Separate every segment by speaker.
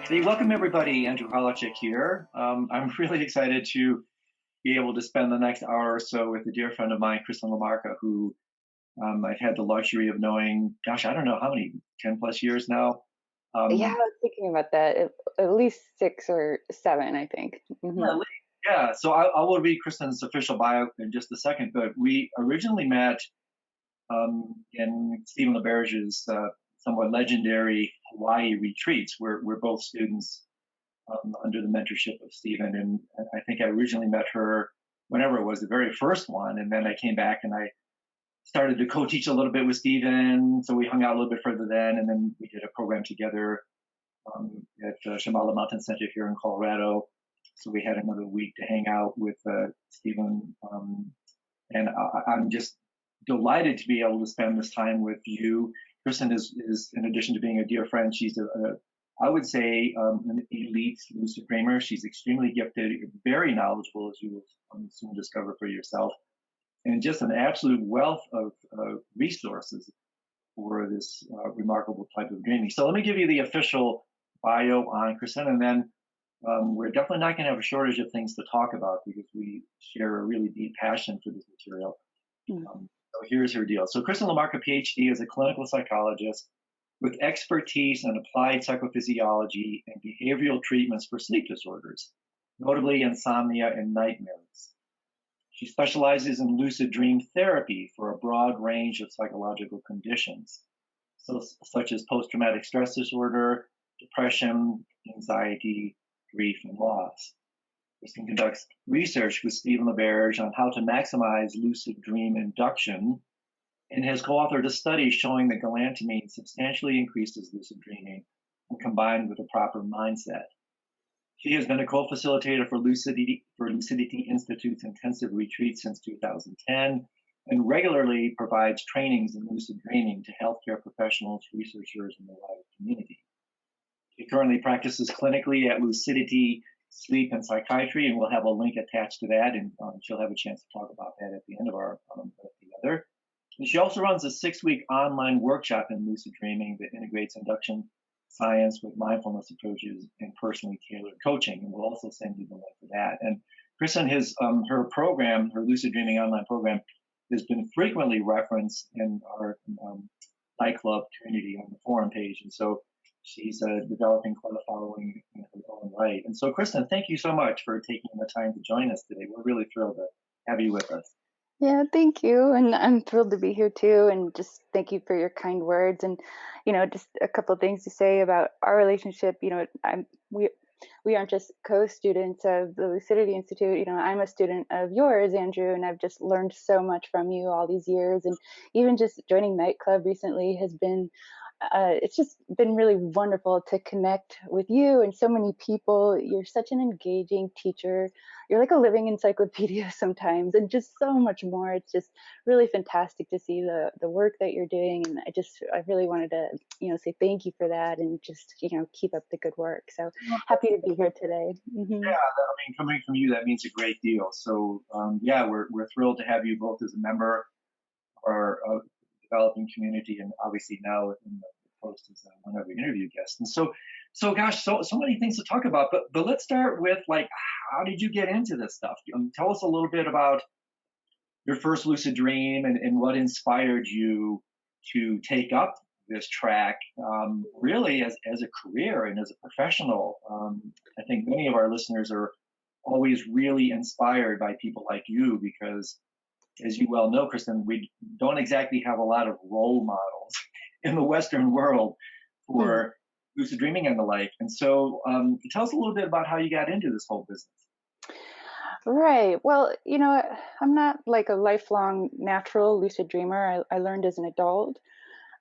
Speaker 1: Hey, welcome everybody. Andrew Holecek here. I'm really excited to be able to spend the next hour or so with a dear friend of mine, Kristen LaMarca, who I've had the luxury of knowing, gosh, I don't know how many, 10 plus years now.
Speaker 2: Yeah, I
Speaker 1: Um,
Speaker 2: was thinking about that. At least 6 or 7, I think.
Speaker 1: yeah, yeah, so I will read Kristen's official bio in just a second, but we originally met in Stephen LaBerge's somewhat legendary Hawaii retreats, where we're both students under the mentorship of Stephen. And I think I originally met her whenever it was the very first one. And then I came back and I started to co-teach a little bit with Stephen. So we hung out a little bit further then. And then we did a program together at Shamala Mountain Center here in Colorado. So we had another week to hang out with Stephen. And I'm just delighted to be able to spend this time with you. Kristen is in addition to being a dear friend, she's I would say an elite lucid dreamer. She's extremely gifted, very knowledgeable, as you will soon discover for yourself, and just an absolute wealth of resources for this remarkable type of dreaming. So let me give you the official bio on Kristen, and then we're definitely not going to have a shortage of things to talk about because we share a really deep passion for this material. So here's her deal. So Kristen LaMarca, PhD, is a clinical psychologist with expertise in applied psychophysiology and behavioral treatments for sleep disorders, notably insomnia and nightmares. She specializes in lucid dream therapy for a broad range of psychological conditions, such as post-traumatic stress disorder, depression, anxiety, grief, and loss. Kristen conducts research with Stephen LaBerge on how to maximize lucid dream induction and has co-authored a study showing that galantamine substantially increases lucid dreaming when combined with a proper mindset. She has been a co-facilitator for Lucidity Institute's intensive retreat since 2010 and regularly provides trainings in lucid dreaming to healthcare professionals, researchers, and the wider community. She currently practices clinically at Lucidity Sleep and Psychiatry, and we'll have a link attached to that, and she'll have a chance to talk about that at the end of our together. And she also runs a 6-week online workshop in lucid dreaming that integrates induction science with mindfulness approaches and personally tailored coaching. And we'll also send you the link for that. And Kristen, her program, her lucid dreaming online program, has been frequently referenced in our nightclub community on the forum page. And so she's developing quite a following in her own right. And so, Kristen, thank you so much for taking the time to join us today. We're really thrilled to have you with us.
Speaker 2: Yeah, thank you. And I'm thrilled to be here too. And just thank you for your kind words. And, just a couple of things to say about our relationship. We aren't just co-students of the Lucidity Institute. I'm a student of yours, Andrew, and I've just learned so much from you all these years. And even just joining Nightclub recently has been it's just been really wonderful to connect with you and so many people. You're such an engaging teacher. You're like a living encyclopedia sometimes, and just so much more. It's just really fantastic to see the work that you're doing. And I really wanted to, say thank you for that, and just, keep up the good work. So happy to be here today.
Speaker 1: Yeah, I mean, coming from you, that means a great deal. So, yeah, we're thrilled to have you both as a member of our developing community, and obviously now in the post as one of the interview guests. And so gosh, so many things to talk about. But let's start with, like, how did you get into this stuff? Tell us a little bit about your first lucid dream and what inspired you to take up this track, really as a career and as a professional. I think many of our listeners are always really inspired by people like you because, as you well know, Kristen, we don't exactly have a lot of role models in the Western world for lucid dreaming and the like. And so tell us a little bit about how you got into this whole business.
Speaker 2: Right. Well, I'm not like a lifelong natural lucid dreamer. I learned as an adult.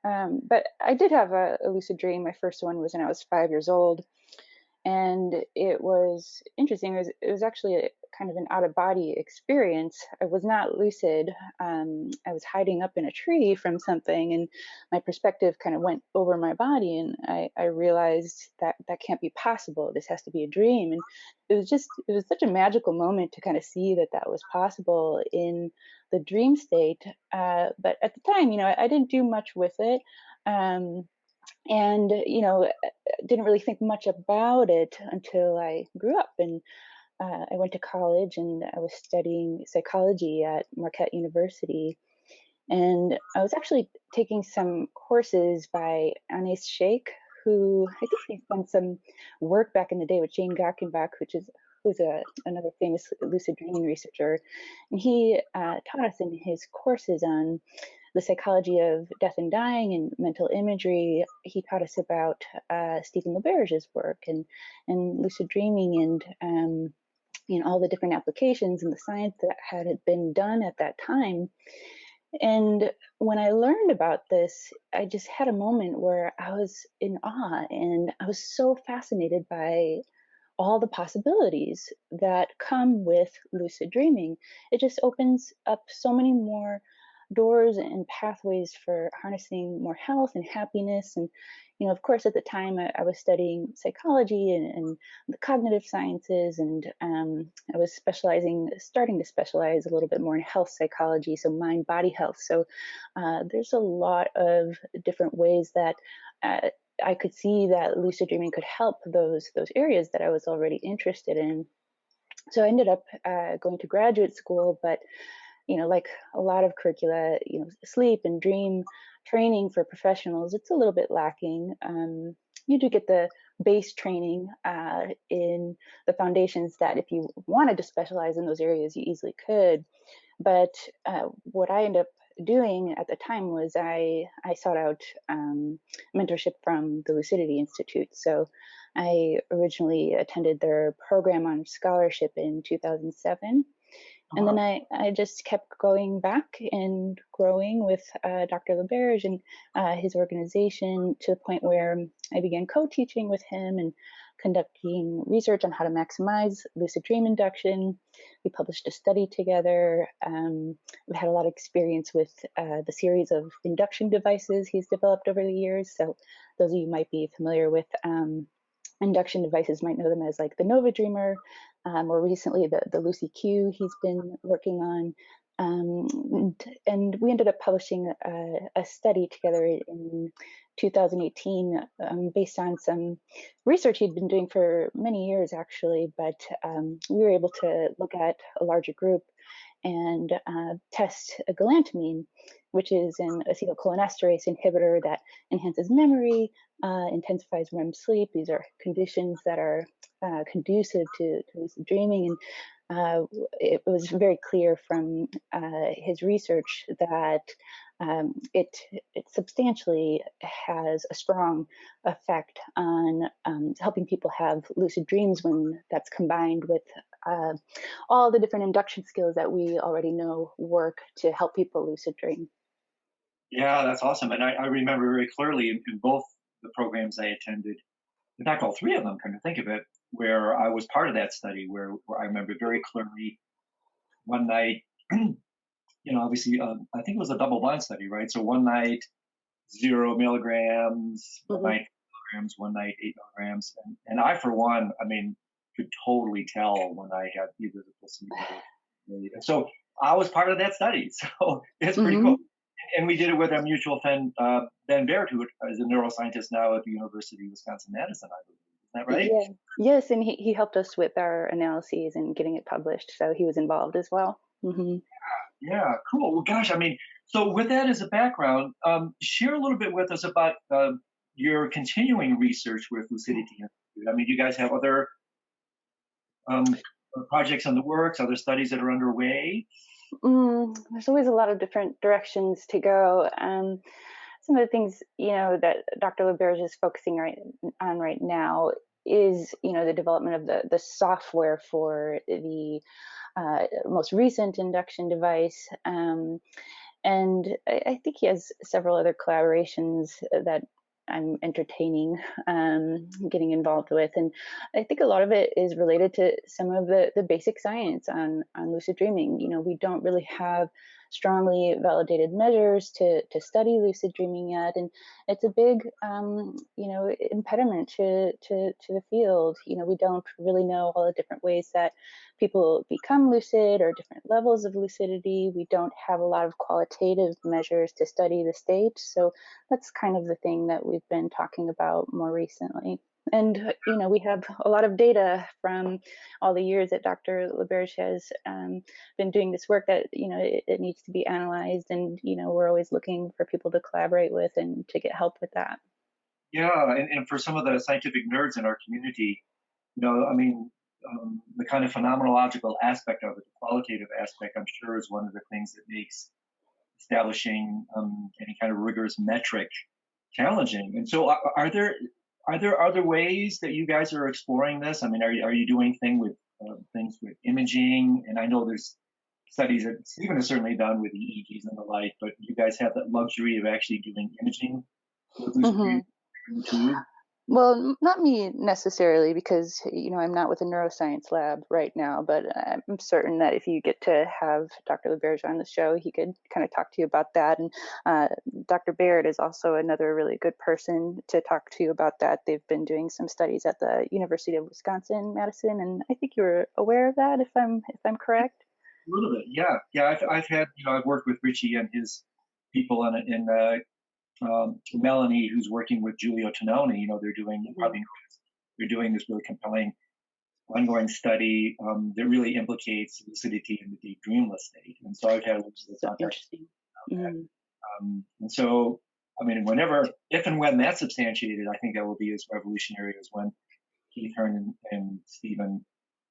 Speaker 2: But I did have a lucid dream. My first one was when I was 5 years old. And it was interesting. It was actually a kind of an out of body experience. I was not lucid. I was hiding up in a tree from something, and my perspective kind of went over my body, and I realized that can't be possible. This has to be a dream. And it was such a magical moment to kind of see that was possible in the dream state. But at the time, I didn't do much with it. And, didn't really think much about it until I grew up. And I went to college and I was studying psychology at Marquette University. And I was actually taking some courses by Anis Sheikh, who I think he's done some work back in the day with Jane Gackenbach, who's another famous lucid dreaming researcher. And he taught us in his courses on the psychology of death and dying and mental imagery. He taught us about Stephen LaBerge's work and lucid dreaming and all the different applications and the science that had been done at that time. And when I learned about this, I just had a moment where I was in awe and I was so fascinated by all the possibilities that come with lucid dreaming. It just opens up so many more doors and pathways for harnessing more health and happiness. And, of course, at the time I was studying psychology and the cognitive sciences, and I was starting to specialize a little bit more in health psychology, so mind body health. So there's a lot of different ways that I could see that lucid dreaming could help those areas that I was already interested in. So I ended up going to graduate school, but like a lot of curricula, sleep and dream training for professionals, it's a little bit lacking. You do get the base training in the foundations that if you wanted to specialize in those areas, you easily could. But what I ended up doing at the time was I sought out mentorship from the Lucidity Institute. So I originally attended their program on scholarship in 2007. And then I just kept going back and growing with Dr. LaBerge and his organization to the point where I began co-teaching with him and conducting research on how to maximize lucid dream induction. We published a study together. We had a lot of experience with the series of induction devices he's developed over the years. So those of you might be familiar with induction devices might know them as like the Nova Dreamer, or recently the Lucy Q he's been working on. And we ended up publishing a study together in 2018 based on some research he'd been doing for many years, actually. But we were able to look at a larger group and test a galantamine, which is an acetylcholinesterase inhibitor that enhances memory, intensifies REM sleep. These are conditions that are conducive to lucid dreaming. And it was very clear from his research that it substantially has a strong effect on helping people have lucid dreams when that's combined with all the different induction skills that we already know work to help people lucid dream.
Speaker 1: Yeah, that's awesome. And I remember very clearly in both the programs I attended, in fact, all three of them, kind of think of it, where I was part of that study, where I remember very clearly one night, obviously, I think it was a double blind study, right? So one night, 0 milligrams, one night, milligrams, one night, 8 milligrams. And I, for one, I mean, could totally tell when I had either the placebo. So I was part of that study. So it's pretty cool. And we did it with our mutual friend, Ben Baird, who is a neuroscientist now at the University of Wisconsin-Madison, I believe. Is that right?
Speaker 2: Yeah. Yes, and he helped us with our analyses and getting it published, so he was involved as well.
Speaker 1: Yeah, cool. Well, gosh, I mean, so with that as a background, share a little bit with us about your continuing research with Lucidity Institute. I mean, you guys have other projects in the works, other studies that are underway?
Speaker 2: There's always a lot of different directions to go. Some of the things that Dr. LaBerge is focusing on right now is the development of the software for the most recent induction device. And I think he has several other collaborations that I'm entertaining, getting involved with. And I think a lot of it is related to some of the basic science on lucid dreaming. We don't really have strongly validated measures to study lucid dreaming yet. And it's a big, impediment to the field. We don't really know all the different ways that people become lucid or different levels of lucidity. We don't have a lot of qualitative measures to study the state. So that's kind of the thing that we've been talking about more recently. And, we have a lot of data from all the years that Dr. LaBerge has been doing this work that, it needs to be analyzed. And, we're always looking for people to collaborate with and to get help with that.
Speaker 1: Yeah, and for some of the scientific nerds in our community, I mean, the kind of phenomenological aspect of it, the qualitative aspect, I'm sure is one of the things that makes establishing any kind of rigorous metric challenging. And so, are there other ways that you guys are exploring this? I mean, are you doing things with imaging? And I know there's studies that Stephen has certainly done with EEGs and the like, but you guys have that luxury of actually doing imaging with lucid
Speaker 2: Hmm.
Speaker 1: dreaming too.
Speaker 2: Well, not me necessarily, because I'm not with a neuroscience lab right now. But I'm certain that if you get to have Dr. LaBerge on the show, he could kind of talk to you about that. And uh, Dr. Baird is also another really good person to talk to you about that. They've been doing some studies at the University of Wisconsin-Madison, and I think you're aware of that, if I'm correct.
Speaker 1: A little bit, yeah, yeah. I've had, I've worked with Richie and his people, and Melanie, who's working with Giulio Tononi. They're doing, you
Speaker 2: Mhm.
Speaker 1: probably know this, they're doing this really compelling ongoing study that really implicates lucidity in the deep dreamless state. And so I've had a little bit of
Speaker 2: So
Speaker 1: contact
Speaker 2: interesting.
Speaker 1: on that.
Speaker 2: Mhm.
Speaker 1: And so, I mean, if and when that's substantiated, I think that will be as revolutionary as when Keith Hearn and Stephen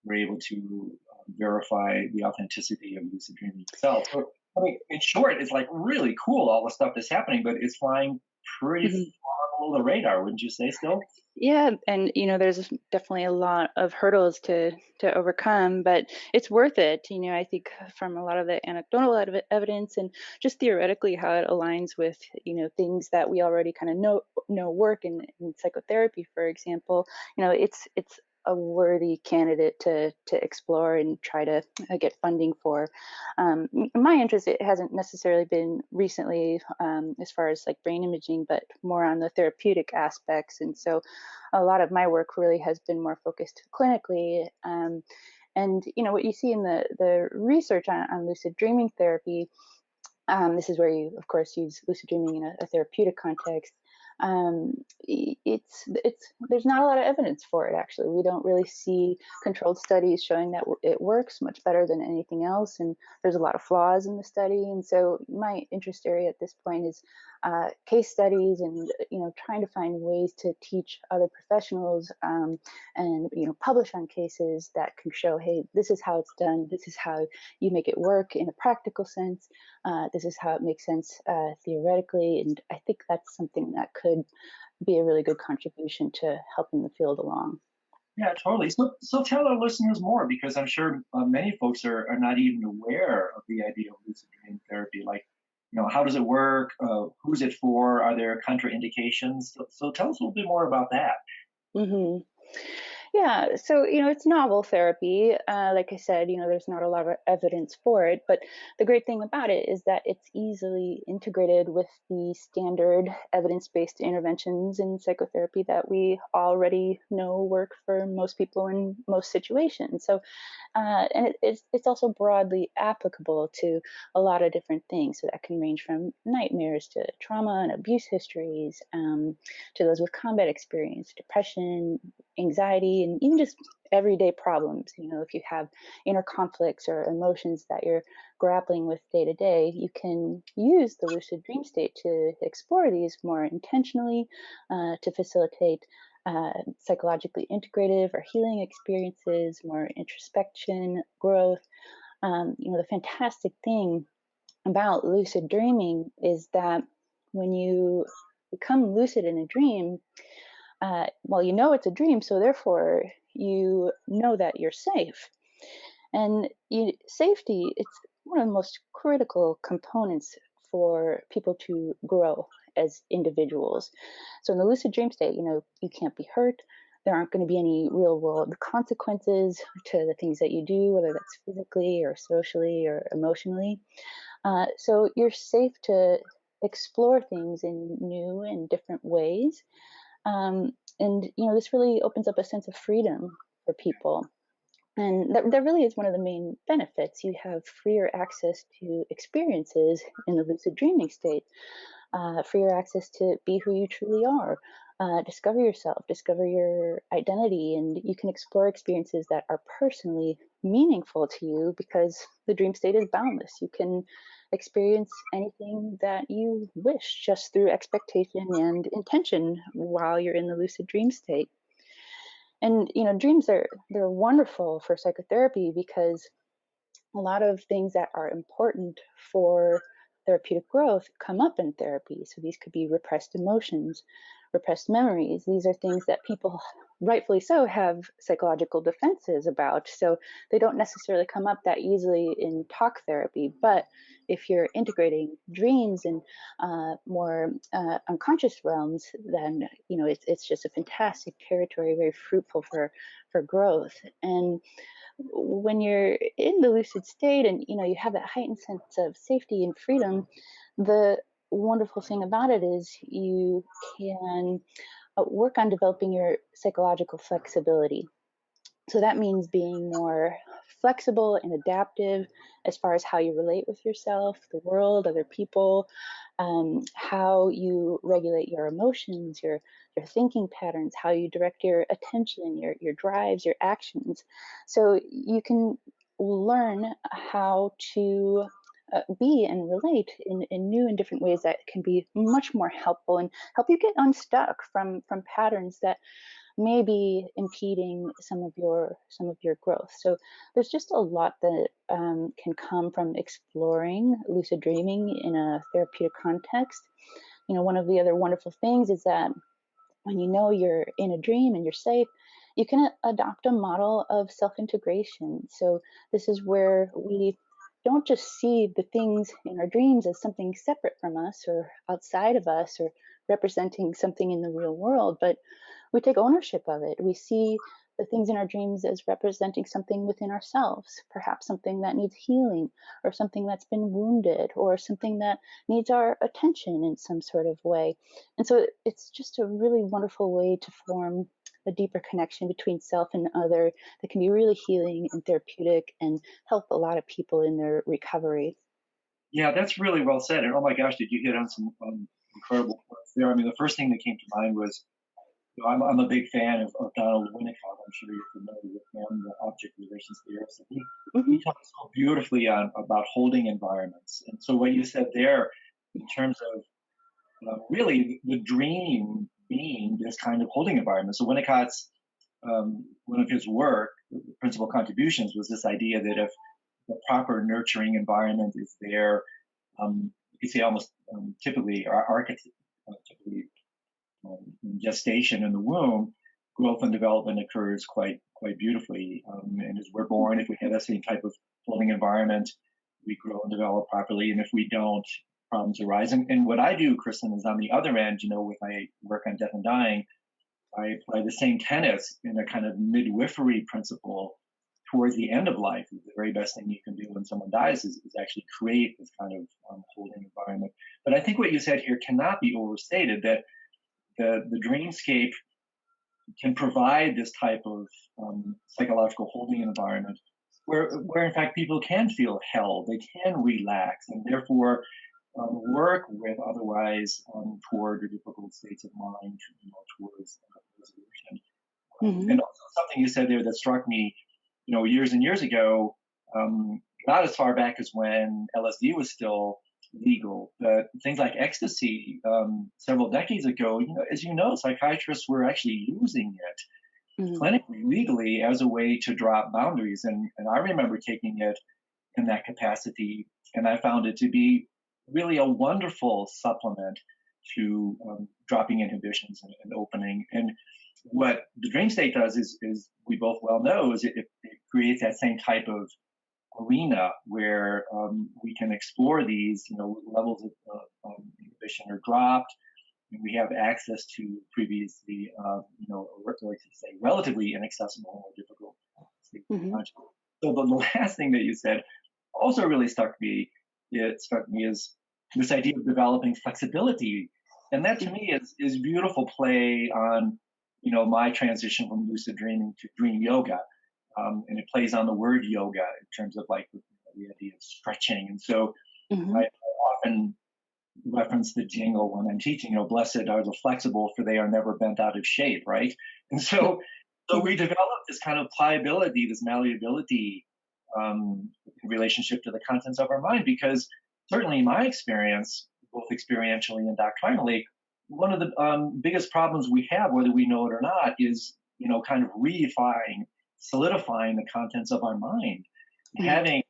Speaker 1: were able to verify the authenticity of lucid dreaming itself. So, I mean, in short, it's like really cool, all the stuff that's happening, but it's flying pretty
Speaker 2: Mhm.
Speaker 1: far below the radar, wouldn't you say still?
Speaker 2: Yeah, and there's definitely a lot of hurdles to overcome, but it's worth it. I think from a lot of the anecdotal evidence and just theoretically how it aligns with things that we already kind of know work in psychotherapy, for example. It's a worthy candidate to explore and try to get funding for. My interest, it hasn't necessarily been recently as far as like brain imaging, but more on the therapeutic aspects, and so a lot of my work really has been more focused clinically. And what you see in the research on lucid dreaming therapy, this is where you, of course, use lucid dreaming in a therapeutic context. It's there's not a lot of evidence for it. Actually, we don't really see controlled studies showing that it works much better than anything else, and there's a lot of flaws in the study. And so, my interest area at this point is case studies, and trying to find ways to teach other professionals, and publish on cases that can show, hey, this is how it's done. This is how you make it work in a practical sense. This is how it makes sense theoretically, and I think that's something that could be a really good contribution to helping the field along.
Speaker 1: Yeah, totally. So tell our listeners more, because I'm sure many folks are not even aware of the idea of lucid dream therapy. Like, how does it work? Who's it for? Are there contraindications? So tell us a little bit more about that.
Speaker 2: Hmm. Yeah, so it's novel therapy. Like I said, there's not a lot of evidence for it, but the great thing about it is that it's easily integrated with the standard evidence-based interventions in psychotherapy that we already know work for most people in most situations. So and it's also broadly applicable to a lot of different things. So that can range from nightmares to trauma and abuse histories, to those with combat experience, depression, anxiety, and even just everyday problems. If you have inner conflicts or emotions that you're grappling with day to day, you can use the lucid dream state to explore these more intentionally, to facilitate psychologically integrative or healing experiences, more introspection, growth. The fantastic thing about lucid dreaming is that when you become lucid in a dream, well, it's a dream, so therefore you know that you're safe. And safety, it's one of the most critical components for people to grow as individuals. So in the lucid dream state, you can't be hurt. There aren't going to be any real world consequences to the things that you do, whether that's physically or socially or emotionally. So you're safe to explore things in new and different ways. And this really opens up a sense of freedom for people. And that really is one of the main benefits. You have freer access to experiences in the lucid dreaming state, freer access to be who you truly are, discover yourself, discover your identity, and you can explore experiences that are personally meaningful to you because the dream state is boundless. You can experience anything that you wish just through expectation and intention while you're in the lucid dream state. And dreams they're wonderful for psychotherapy because a lot of things that are important for therapeutic growth come up in therapy. So these could be repressed emotions, repressed memories. These are things that people, rightfully so, have psychological defenses about. So they don't necessarily come up that easily in talk therapy. But if you're integrating dreams and more unconscious realms, then it's just a fantastic territory, very fruitful for growth. And when you're in the lucid state and you have that heightened sense of safety and freedom, the wonderful thing about it is you can work on developing your psychological flexibility. So that means being more flexible and adaptive as far as how you relate with yourself, the world, other people, how you regulate your emotions, your thinking patterns, how you direct your attention, your drives, your actions. So you can learn how to be and relate in new and different ways that can be much more helpful and help you get unstuck from patterns that may be impeding some of your growth. So there's just a lot that can come from exploring lucid dreaming in a therapeutic context. One of the other wonderful things is that when you're in a dream and you're safe, you can adopt a model of self-integration. So this is where we don't just see the things in our dreams as something separate from us or outside of us or representing something in the real world, but we take ownership of it. We see the things in our dreams as representing something within ourselves, perhaps something that needs healing or something that's been wounded or something that needs our attention in some sort of way. And so it's just a really wonderful way to form a deeper connection between self and other that can be really healing and therapeutic and help a lot of people in their recovery.
Speaker 1: Yeah, that's really well said. And oh my gosh, did you hit on some incredible points there? I mean, the first thing that came to mind was, I'm a big fan of Donald Winnicott. I'm sure you're familiar with him, the object relations theorist. And he
Speaker 2: Hmm.
Speaker 1: talks so beautifully about holding environments. And so what you said there, in terms of really the dream being this kind of holding environment. So Winnicott's one of his work, the principal contributions, was this idea that if the proper nurturing environment is there, you could say almost typically, typically in gestation in the womb, growth and development occurs quite beautifully. And as we're born, if we have that same type of holding environment, we grow and develop properly. And if we don't, problems arise. And what I do, Kristen, is on the other end, with my work on death and dying, I apply the same tenets in a kind of midwifery principle towards the end of life. The very best thing you can do when someone dies is actually create this kind of holding environment. But I think what you said here cannot be overstated, that the dreamscape can provide this type of psychological holding environment where in fact people can feel held, they can relax, and therefore work with otherwise toward the difficult states of mind, towards resolution.
Speaker 2: Hmm.
Speaker 1: And also something you said there that struck me, years and years ago, not as far back as when LSD was still legal, but things like ecstasy several decades ago, as psychiatrists were actually using it
Speaker 2: Hmm.
Speaker 1: clinically, legally, as a way to drop boundaries. And I remember taking it in that capacity, and I found it to be really a wonderful supplement to dropping inhibitions and opening. And what the dream state does is we both well know, is it creates that same type of arena where we can explore these, levels of inhibition are dropped, and we have access to previously, like to say, relatively inaccessible or difficult states of
Speaker 2: Hmm.
Speaker 1: consciousness. So the last thing that you said also really struck me. It struck me as this idea of developing flexibility, and that to me is beautiful play on my transition from lucid dreaming to dream yoga. and it plays on the word yoga in terms of like the idea of stretching. And so
Speaker 2: Hmm.
Speaker 1: I often reference the jingle when I'm teaching, blessed are the flexible, for they are never bent out of shape, right? And so we develop this kind of pliability, this malleability in relationship to the contents of our mind, because certainly in my experience, both experientially and doctrinally, one of the biggest problems we have, whether we know it or not, is kind of reifying, solidifying the contents of our mind,
Speaker 2: Mm.
Speaker 1: having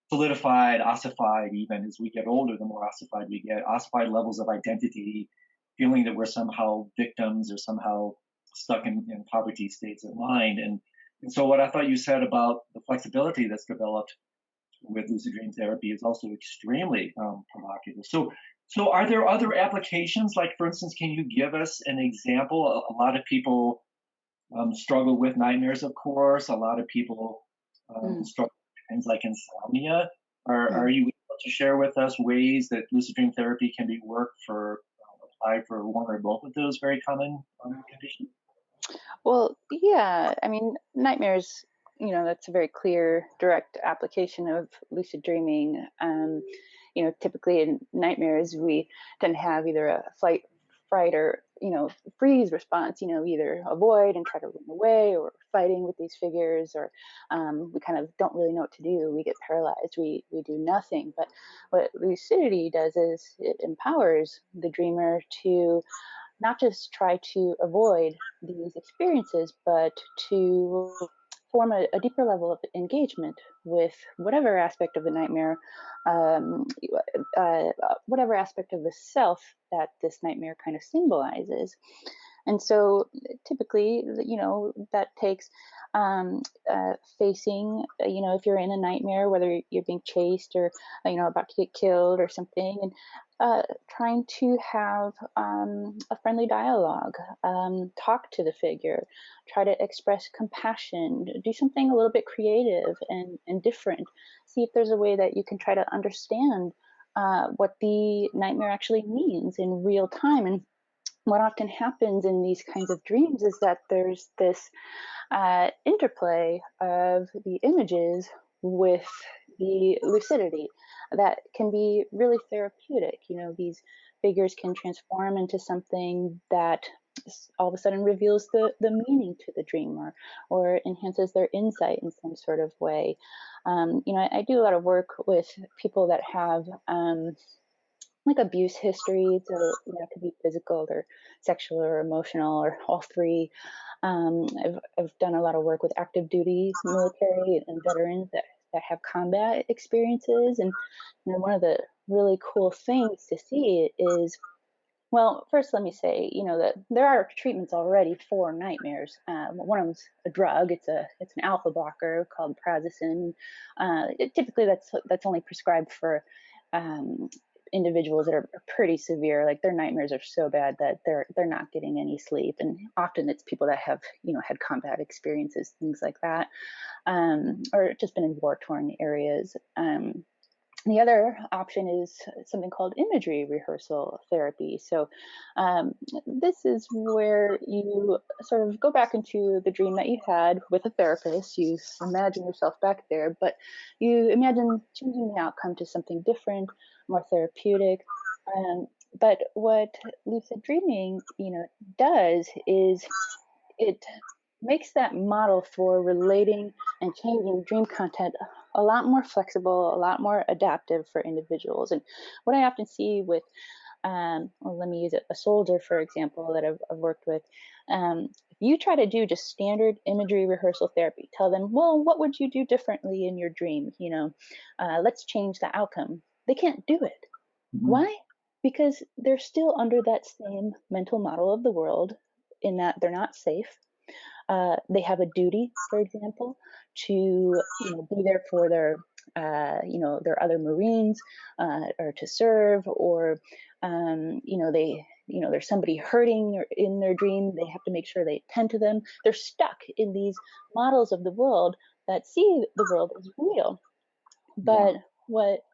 Speaker 1: solidified, ossified, even as we get older, the more ossified we get, ossified levels of identity, feeling that we're somehow victims or somehow stuck in poverty states of mind. And so, what I thought you said about the flexibility that's developed with lucid dream therapy is also extremely provocative. So, are there other applications? Like, for instance, can you give us an example? A lot of people struggle with nightmares, of course. A lot of people
Speaker 2: Mm.
Speaker 1: struggle with things like insomnia. Are
Speaker 2: Mm.
Speaker 1: you able to share with us ways that lucid dream therapy can be worked for, applied for one or both of those very common conditions?
Speaker 2: Well, yeah, I mean, nightmares, that's a very clear, direct application of lucid dreaming. Typically in nightmares, we tend to have either a flight, fright, or, freeze response, either avoid and try to run away, or fighting with these figures, or we kind of don't really know what to do. We get paralyzed. We do nothing. But what lucidity does is it empowers the dreamer to not just try to avoid these experiences, but to form a deeper level of engagement with whatever aspect of the nightmare, um, whatever aspect of the self that this nightmare kind of symbolizes. And so typically, that takes facing, if you're in a nightmare, whether you're being chased or, about to get killed or something, and trying to have a friendly dialogue, talk to the figure, try to express compassion, do something a little bit creative and different. See if there's a way that you can try to understand what the nightmare actually means in real time. And what often happens in these kinds of dreams is that there's this interplay of the images with the lucidity that can be really therapeutic. These figures can transform into something that all of a sudden reveals the meaning to the dreamer, or enhances their insight in some sort of way. I do a lot of work with people that have like abuse history. So that could be physical or sexual or emotional or all three. I've done a lot of work with active duty military and veterans that have combat experiences. And one of the really cool things to see is, well, first let me say, that there are treatments already for nightmares. One of them's a drug. It's an alpha blocker called prazosin. Typically, that's only prescribed for um, individuals that are pretty severe. Like their nightmares are so bad that they're not getting any sleep, and often it's people that have had combat experiences, things like that, or just been in war torn areas. The other option is something called imagery rehearsal therapy. So, this is where you sort of go back into the dream that you had with a therapist. You imagine yourself back there, but you imagine changing the outcome to something different, more therapeutic. Um, but what lucid dreaming, does is it makes that model for relating and changing dream content a lot more flexible, a lot more adaptive for individuals. And what I often see with, well, let me use a soldier, for example, that I've worked with. If you try to do just standard imagery rehearsal therapy, tell them, well, what would you do differently in your dream? Let's change the outcome. They can't do it.
Speaker 1: Mhm.
Speaker 2: Why? Because they're still under that same mental model of the world, in that they're not safe. They have a duty, for example, to be there for their other Marines, or to serve, or there's somebody hurting in their dream. They have to make sure they tend to them. They're stuck in these models of the world that see the world as real.
Speaker 1: Yeah.
Speaker 2: But what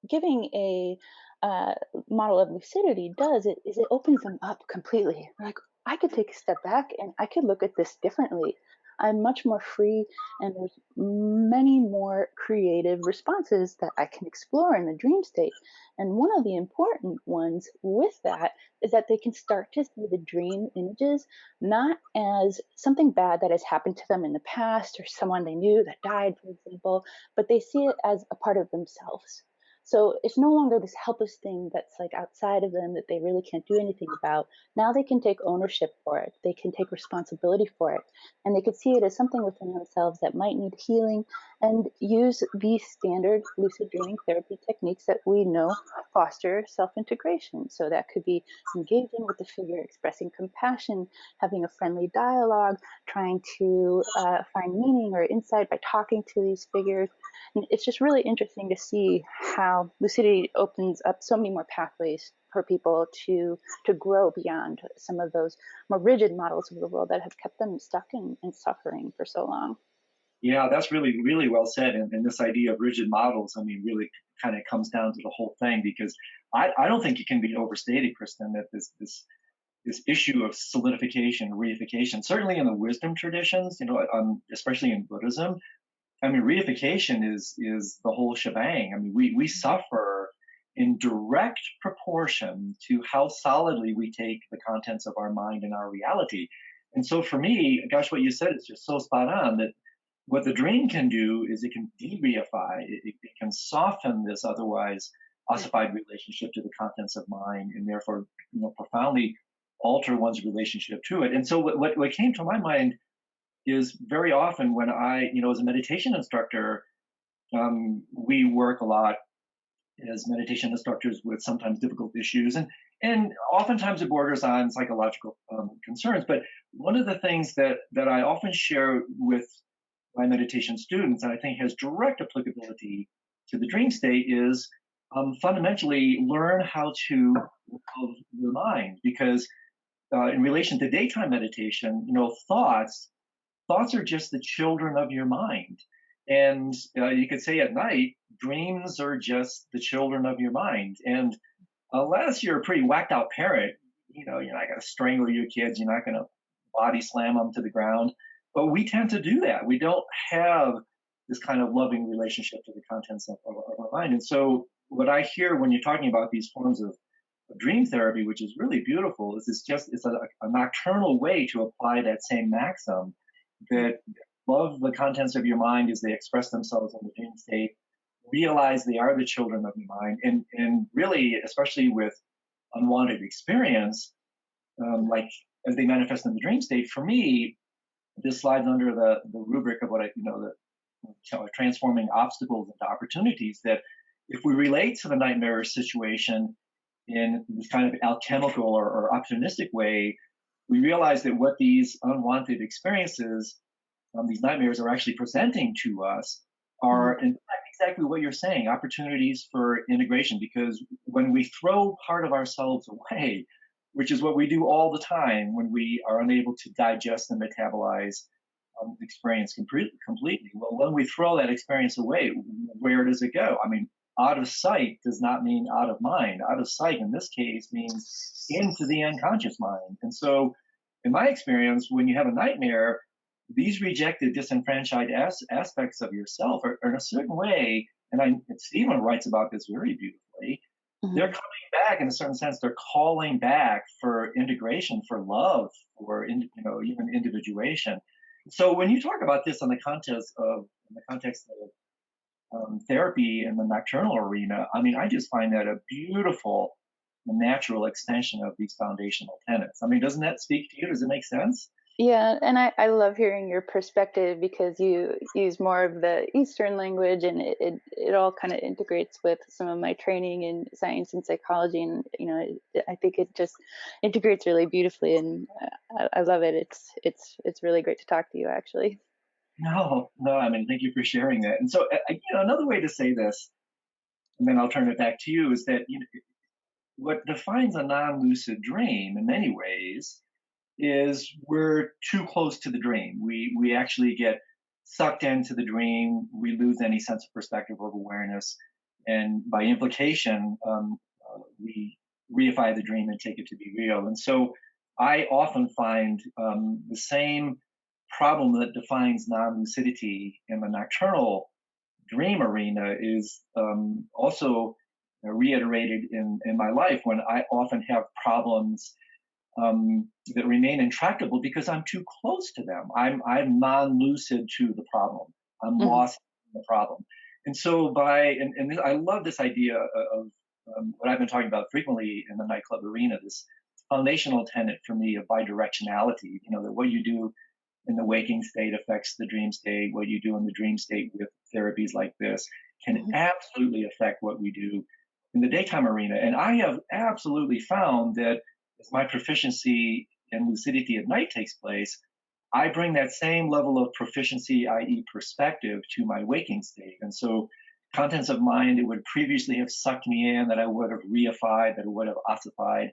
Speaker 2: giving a uh, model of lucidity does is it opens them up completely. Like, I could take a step back and I could look at this differently. I'm much more free, and there's many more creative responses that I can explore in the dream state. And one of the important ones with that is that they can start to see the dream images not as something bad that has happened to them in the past or someone they knew that died, for example, but they see it as a part of themselves. So it's no longer this helpless thing that's like outside of them that they really can't do anything about. Now they can take ownership for it. They can take responsibility for it. And they could see it as something within themselves that might need healing, and use these standard lucid dreaming therapy techniques that we know foster self integration. So that could be engaging with the figure, expressing compassion, having a friendly dialogue, trying to find meaning or insight by talking to these figures. And it's just really interesting to see how lucidity opens up so many more pathways for people to grow beyond some of those more rigid models of the world that have kept them stuck in suffering for so long.
Speaker 1: Yeah, that's really, really well said. And this idea of rigid models, I mean, really kind of comes down to the whole thing because I don't think it can be overstated, Kristen, that this issue of solidification, reification, certainly in the wisdom traditions, especially in Buddhism, I mean, reification is the whole shebang. I mean, we suffer in direct proportion to how solidly we take the contents of our mind and our reality. And so for me, gosh, what you said is just so spot on that what the dream can do is it can de-reify, it can soften this otherwise ossified relationship to the contents of mind, and therefore, profoundly alter one's relationship to it. And so what came to my mind is very often when as a meditation instructor, we work a lot as meditation instructors with sometimes difficult issues, and oftentimes it borders on psychological concerns. But one of the things that I often share with my meditation students, and I think has direct applicability to the dream state, is fundamentally learn how to love your mind. Because in relation to daytime meditation, thoughts are just the children of your mind. And you could say at night, dreams are just the children of your mind. And unless you're a pretty whacked out parent, you're not going to strangle your kids, you're not going to body slam them to the ground. But we tend to do that. We don't have this kind of loving relationship to the contents of our mind. And so, what I hear when you're talking about these forms of dream therapy, which is really beautiful, is it's a nocturnal way to apply that same maxim that love the contents of your mind as they express themselves in the dream state, realize they are the children of your mind, and really, especially with unwanted experience, like as they manifest in the dream state, for me, this slides under the rubric of transforming obstacles into opportunities. That if we relate to the nightmare situation in this kind of alchemical or opportunistic way, we realize that what these unwanted experiences, these nightmares, are actually presenting to us are in fact exactly what you're saying, opportunities for integration. Because when we throw part of ourselves away, which is what we do all the time when we are unable to digest and metabolize experience completely. Well, when we throw that experience away, where does it go? I mean, out of sight does not mean out of mind. Out of sight in this case means into the unconscious mind. And so, in my experience, when you have a nightmare, these rejected, disenfranchised aspects of yourself are in a certain way, and Stephen writes about this very beautifully. They're coming back in a certain sense. They're calling back for integration, for love, for even individuation. So when you talk about this in the context of therapy in the nocturnal arena, I mean, I just find that a beautiful and natural extension of these foundational tenets. I mean, doesn't that speak to you? Does it make sense?
Speaker 2: Yeah, and I love hearing your perspective because you use more of the Eastern language, and it all kind of integrates with some of my training in science and psychology, and I think it just integrates really beautifully, and I love it. It's really great to talk to you, actually.
Speaker 1: No, no. I mean, thank you for sharing that. And so, another way to say this, and then I'll turn it back to you, is that what defines a non-lucid dream in many ways is we're too close to the dream. We actually get sucked into the dream. We lose any sense of perspective or awareness, and by implication, we reify the dream and take it to be real. And so, I often find the same problem that defines non-lucidity in the nocturnal dream arena is also reiterated in my life when I often have problems that remain intractable because I'm too close to them. I'm non-lucid to the problem. I'm
Speaker 2: Hmm.
Speaker 1: lost in the problem. And so and I love this idea of what I've been talking about frequently in the nightclub arena, this foundational tenet for me of bidirectionality, that what you do in the waking state affects the dream state. What you do in the dream state with therapies like this can
Speaker 2: Hmm.
Speaker 1: absolutely affect what we do in the daytime arena. And I have absolutely found that as my proficiency in lucidity at night takes place, I bring that same level of proficiency, i.e., perspective, to my waking state. And so, contents of mind that would previously have sucked me in, that I would have reified, that I would have ossified,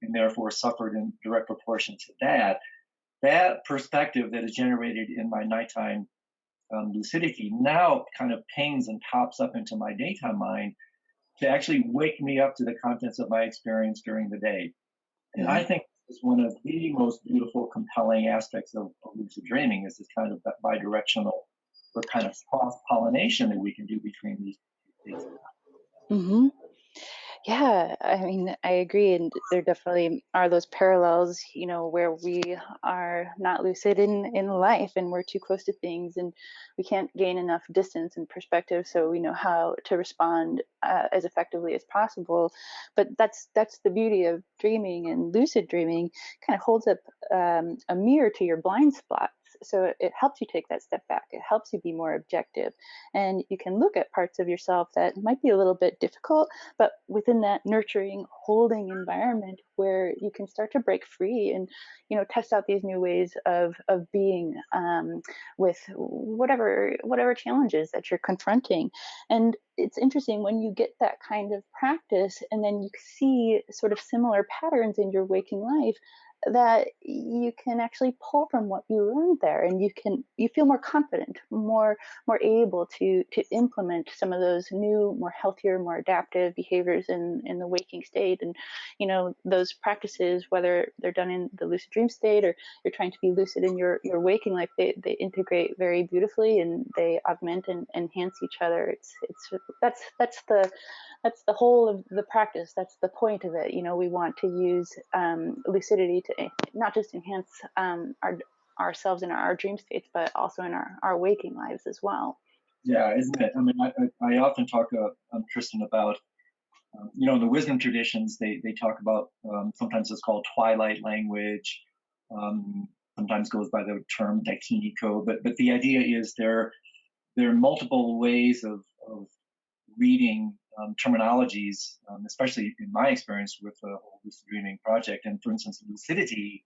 Speaker 1: and therefore suffered in direct proportion to that perspective that is generated in my nighttime lucidity now kind of pings and pops up into my daytime mind to actually wake me up to the contents of my experience during the day. And
Speaker 2: Hmm.
Speaker 1: I think this is one of the most beautiful, compelling aspects of lucid dreaming is this kind of that bidirectional or kind of cross pollination that we can do between these states.
Speaker 2: Hmm. Yeah, I mean, I agree, and there definitely are those parallels, where we are not lucid in life, and we're too close to things, and we can't gain enough distance and perspective, so we know how to respond as effectively as possible. But that's the beauty of dreaming, and lucid dreaming kind of holds up a mirror to your blind spots. So it helps you take that step back. It helps you be more objective, and you can look at parts of yourself that might be a little bit difficult, but within that nurturing, holding environment where you can start to break free and test out these new ways of being, with whatever challenges that you're confronting. And it's interesting when you get that kind of practice and then you see sort of similar patterns in your waking life, that you can actually pull from what you learned there, and you feel more confident, more able to implement some of those new, more healthier, more adaptive behaviors in the waking state. And those practices, whether they're done in the lucid dream state or you're trying to be lucid in your waking life, they integrate very beautifully, and they augment and enhance each other. It's that's the whole of the practice. That's the point of it. We want to use lucidity to not just enhance ourselves in our dream states, but also in our waking lives as well.
Speaker 1: Yeah, isn't it? I mean, I often talk, Tristan, about in the wisdom traditions, they talk about sometimes it's called twilight language, sometimes goes by the term Daikini code, but the idea is there are multiple ways of reading terminologies, especially in my experience with the whole lucid dreaming project. And for instance, lucidity,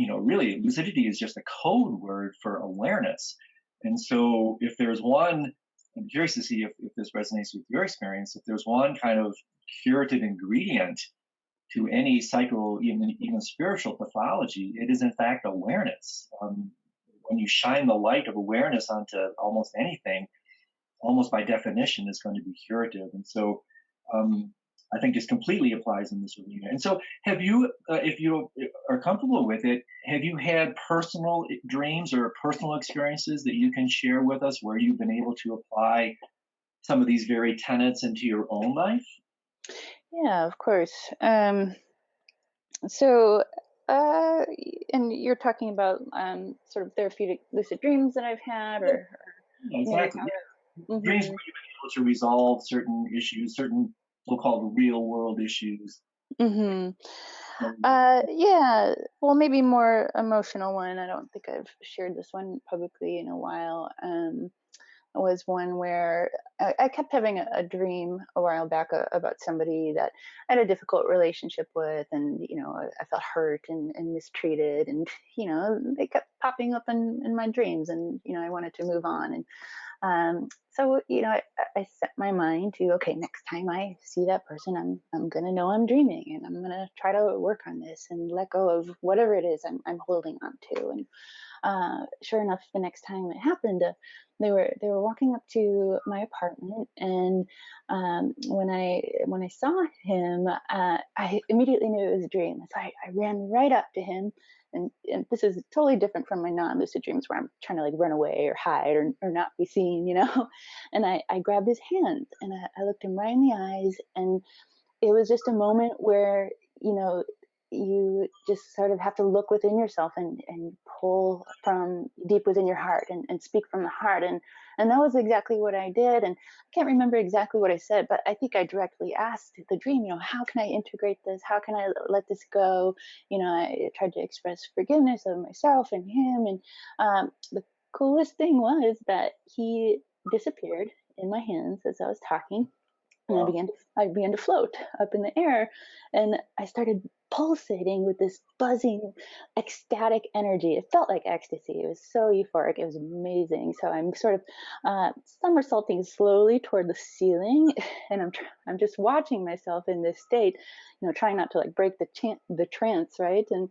Speaker 1: really lucidity is just a code word for awareness. And so if there's one, I'm curious to see if this resonates with your experience, if there's one kind of curative ingredient to any psycho, even spiritual pathology, it is in fact awareness. When you shine the light of awareness onto almost anything, almost by definition is going to be curative. And so I think this completely applies in this arena. And so have you, if you are comfortable with it, have you had personal dreams or personal experiences that you can share with us where you've been able to apply some of these very tenets into your own life?
Speaker 2: Yeah, of course. So, uh, and you're talking about sort of therapeutic lucid dreams that I've had,
Speaker 1: Yeah,
Speaker 2: or
Speaker 1: yeah,
Speaker 2: maybe
Speaker 1: exactly.
Speaker 2: how.
Speaker 1: Yeah. Dreams
Speaker 2: Hmm.
Speaker 1: where you've been able to resolve certain issues, certain so-called real world issues.
Speaker 2: Hmm. Yeah. Well, maybe more emotional one. I don't think I've shared this one publicly in a while. Was one where I kept having a dream a while back about somebody that I had a difficult relationship with, and I felt hurt and mistreated, and they kept popping up in my dreams, and I wanted to move on. And so I set my mind to, okay, next time I see that person, I'm gonna know I'm dreaming, and I'm gonna try to work on this and let go of whatever it is I'm holding on to. And sure enough, the next time it happened, they were walking up to my apartment, and when I saw him, I immediately knew it was a dream. So I ran right up to him, and this is totally different from my non-lucid dreams where I'm trying to like run away or hide or not be seen, you know. And I grabbed his hand and I looked him right in the eyes, and it was just a moment where, you know, you just sort of have to look within yourself and pull from deep within your heart and speak from the heart. And that was exactly what I did. And I can't remember exactly what I said, but I think I directly asked the dream, you know, how can I integrate this? How can I let this go? You know, I tried to express forgiveness of myself and him. And the coolest thing was that he disappeared in my hands as I was talking, and
Speaker 1: Wow.
Speaker 2: I began to float up in the air, and I started pulsating with this buzzing, ecstatic energy. It felt like ecstasy. It was so euphoric. It was amazing. So I'm sort of somersaulting slowly toward the ceiling, and I'm just watching myself in this state, you know, trying not to like break the trance, right? And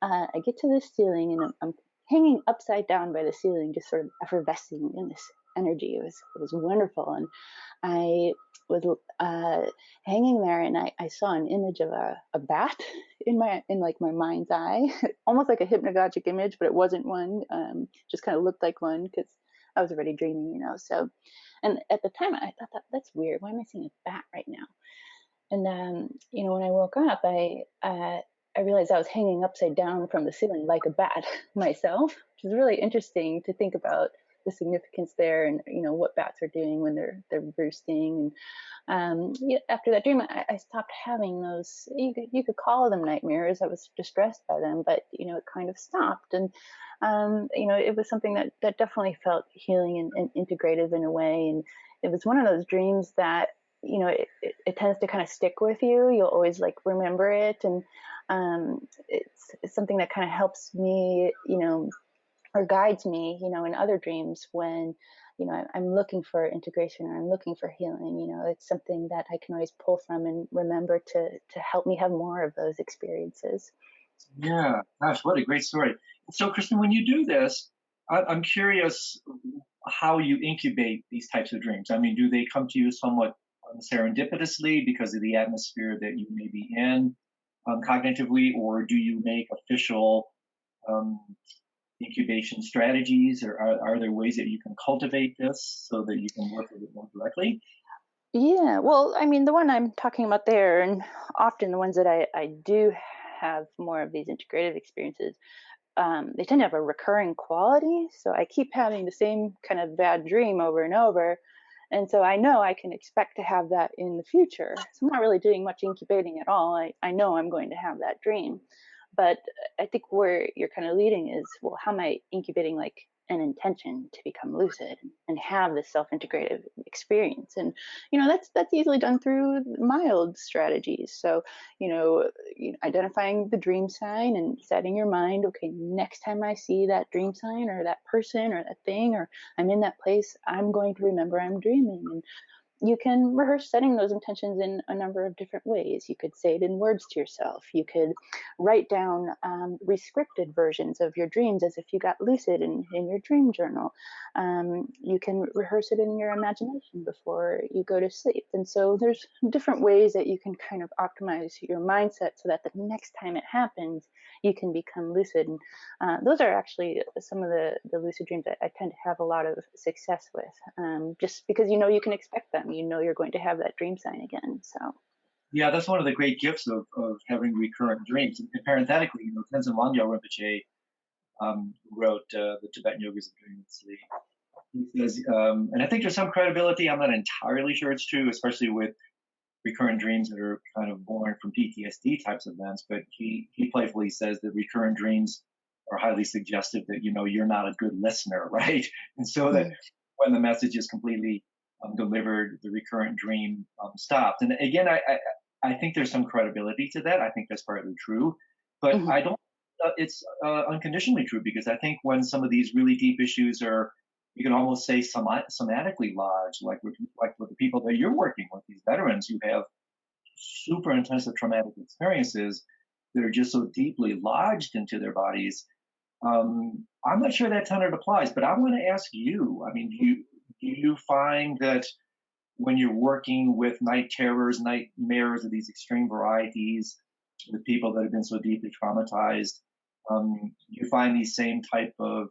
Speaker 2: I get to the ceiling, and I'm hanging upside down by the ceiling, just sort of effervescing in this energy. It was wonderful, and I was hanging there, and I saw an image of a bat in like my mind's eye, almost like a hypnagogic image, but it wasn't one. Just kind of looked like one because I was already dreaming, you know. So, and at the time, I thought that's weird. Why am I seeing a bat right now? And you know, when I woke up, I realized I was hanging upside down from the ceiling like a bat myself, which is really interesting to think about the significance there, and you know what bats are doing when they're roosting. And yeah, after that dream, I stopped having those. You could call them nightmares. I was distressed by them, but you know it kind of stopped. And you know it was something that definitely felt healing and integrative in a way. And it was one of those dreams that, you know, it tends to kind of stick with you. You'll always like remember it. And it's something that kind of helps me, you know, or guides me, you know, in other dreams when, you know, I'm looking for integration or I'm looking for healing. You know, it's something that I can always pull from and remember to help me have more of those experiences.
Speaker 1: Yeah, gosh, what a great story. So, Kristen, when you do this, I'm curious how you incubate these types of dreams. I mean, do they come to you somewhat serendipitously because of the atmosphere that you may be in cognitively, or do you make official um, incubation strategies, or are there ways that you can cultivate this so that you can work with it more directly?
Speaker 2: Yeah, well, I mean, the one I'm talking about there, and often the ones that I do have more of these integrative experiences, they tend to have a recurring quality. So I keep having the same kind of bad dream over and over. And so I know I can expect to have that in the future. So I'm not really doing much incubating at all. I know I'm going to have that dream. But I think where you're kind of leading is, well, how am I incubating like an intention to become lucid and have this self-integrative experience? And you know that's easily done through mild strategies. So identifying the dream sign and setting your mind, okay, next time I see that dream sign or that person or that thing, or I'm in that place, I'm going to remember I'm dreaming. And you can rehearse setting those intentions in a number of different ways. You could say it in words to yourself. You could write down rescripted versions of your dreams as if you got lucid in your dream journal. You can rehearse it in your imagination before you go to sleep. And so there's different ways that you can kind of optimize your mindset so that the next time it happens, you can become lucid. And those are actually some of the lucid dreams that I tend to have a lot of success with, just because you know you can expect them. You know you're going to have that dream sign again. So,
Speaker 1: Yeah, that's one of the great gifts of having recurrent dreams. And parenthetically, Tenzin Wangyal Rinpoche, who wrote the Tibetan Yogis of Dream and Sleep, he says, and I think there's some credibility. I'm not entirely sure it's true, especially with recurrent dreams that are kind of born from PTSD types of events. But he playfully says that recurrent dreams are highly suggestive that you're not a good listener, right? And so that
Speaker 2: mm,
Speaker 1: when the message is completely delivered, the recurrent dream stopped. And again, I think there's some credibility to that. I think that's partly true, but
Speaker 2: mhm.
Speaker 1: I don't. It's unconditionally true because I think when some of these really deep issues are, you can almost say somatically lodged, like with the people that you're working with, these veterans who have super intensive traumatic experiences that are just so deeply lodged into their bodies. I'm not sure that 100 applies, but I want to ask you. I mean, do you find that when you're working with night terrors, nightmares of these extreme varieties, with people that have been so deeply traumatized, you find these same type of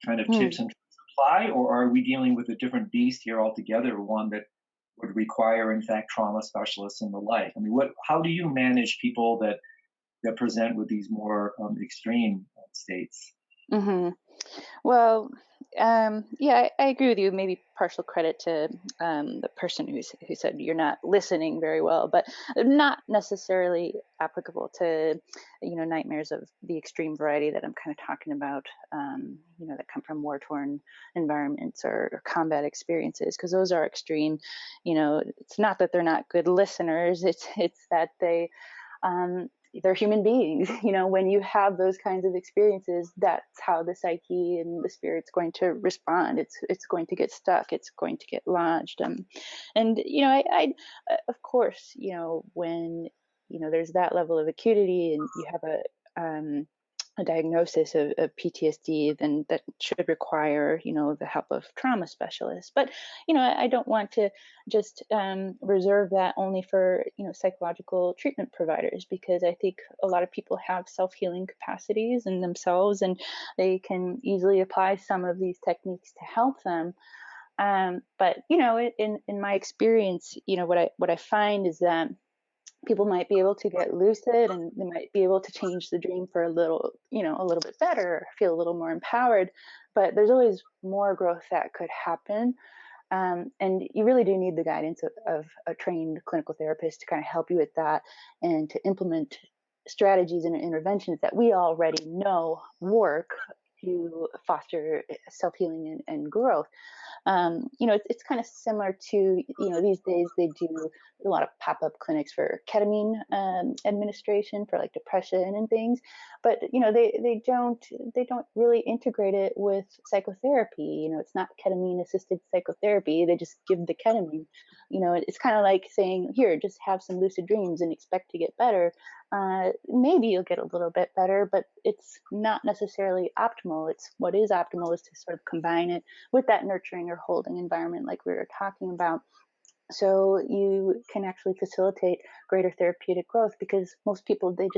Speaker 1: kind of
Speaker 2: Hmm.
Speaker 1: tips and tricks apply, or are we dealing with a different beast here altogether, one that would require, in fact, trauma specialists and the like? I mean, how do you manage people that present with these more extreme states?
Speaker 2: Hmm. Well, yeah, I agree with you. Maybe partial credit to the person who said you're not listening very well, but not necessarily applicable to nightmares of the extreme variety that I'm kind of talking about. That come from war-torn environments or combat experiences, because those are extreme. It's not that they're not good listeners. It's that um, they're human beings. When you have those kinds of experiences, that's how the psyche and the spirit's going to respond. It's going to get stuck. It's going to get lodged. And I of course, when there's that level of acuity and you have a diagnosis of PTSD, then that should require, the help of trauma specialists. But, I don't want to just reserve that only for, psychological treatment providers, because I think a lot of people have self-healing capacities in themselves, and they can easily apply some of these techniques to help them. But, in my experience, what I find is that people might be able to get lucid, and they might be able to change the dream for a little bit better, feel a little more empowered, but there's always more growth that could happen. And you really do need the guidance of a trained clinical therapist to kind of help you with that, and to implement strategies and interventions that we already know work to foster self-healing and growth. It's kind of similar to, these days they do a lot of pop-up clinics for ketamine administration for like depression and things, but they don't really integrate it with psychotherapy. It's not ketamine assisted psychotherapy. They just give the ketamine. It's kind of like saying, here, just have some lucid dreams and expect to get better. Maybe you'll get a little bit better, but it's not necessarily optimal. It's what is optimal is to sort of combine it with that nurturing or holding environment like we were talking about, so you can actually facilitate greater therapeutic growth, because most people, they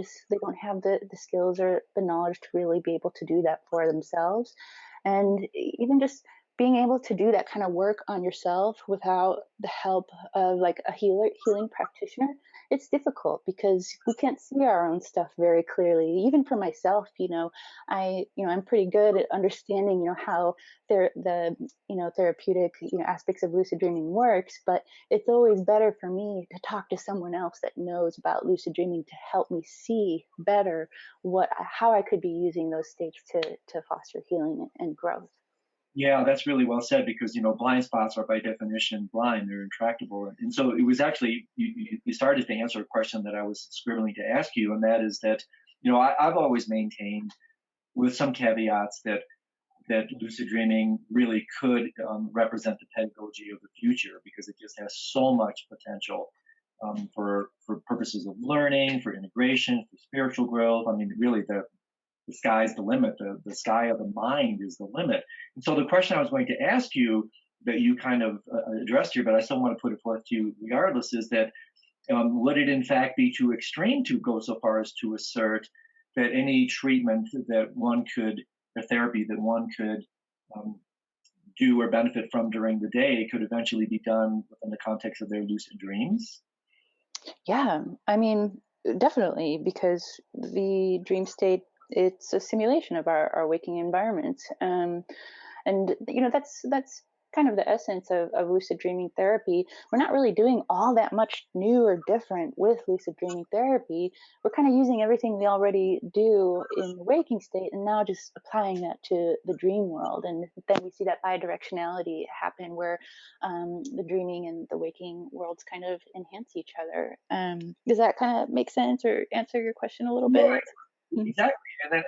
Speaker 2: don't have the skills or the knowledge to really be able to do that for themselves. And even just being able to do that kind of work on yourself without the help of like a healing practitioner, it's difficult because we can't see our own stuff very clearly. Even for myself, I'm pretty good at understanding, how the therapeutic, aspects of lucid dreaming works, but it's always better for me to talk to someone else that knows about lucid dreaming to help me see better how I could be using those states to foster healing and growth.
Speaker 1: Yeah, that's really well said, because blind spots are by definition blind; they're intractable. And so it was actually you started to answer a question that I was scribbling to ask you, and that is that I've always maintained, with some caveats, that lucid dreaming really could represent the pedagogy of the future, because it just has so much potential for purposes of learning, for integration, for spiritual growth. I mean, really, the sky's the limit. The sky of the mind is the limit. And so the question I was going to ask you, that you kind of addressed here, but I still want to put it forth to you regardless, is that would it in fact be too extreme to go so far as to assert that any treatment that one could, or therapy that one could um, do or benefit from during the day, could eventually be done within the context of their lucid dreams?
Speaker 2: Yeah, I mean, definitely, because the dream state, it's a simulation of our waking environment. And that's kind of the essence of lucid dreaming therapy. We're not really doing all that much new or different with lucid dreaming therapy. We're kind of using everything we already do in the waking state, and now just applying that to the dream world. And then we see that bidirectionality happen, where the dreaming and the waking worlds kind of enhance each other. Does that kind of make sense or answer your question a little
Speaker 1: No,
Speaker 2: bit? Mhm.
Speaker 1: exactly.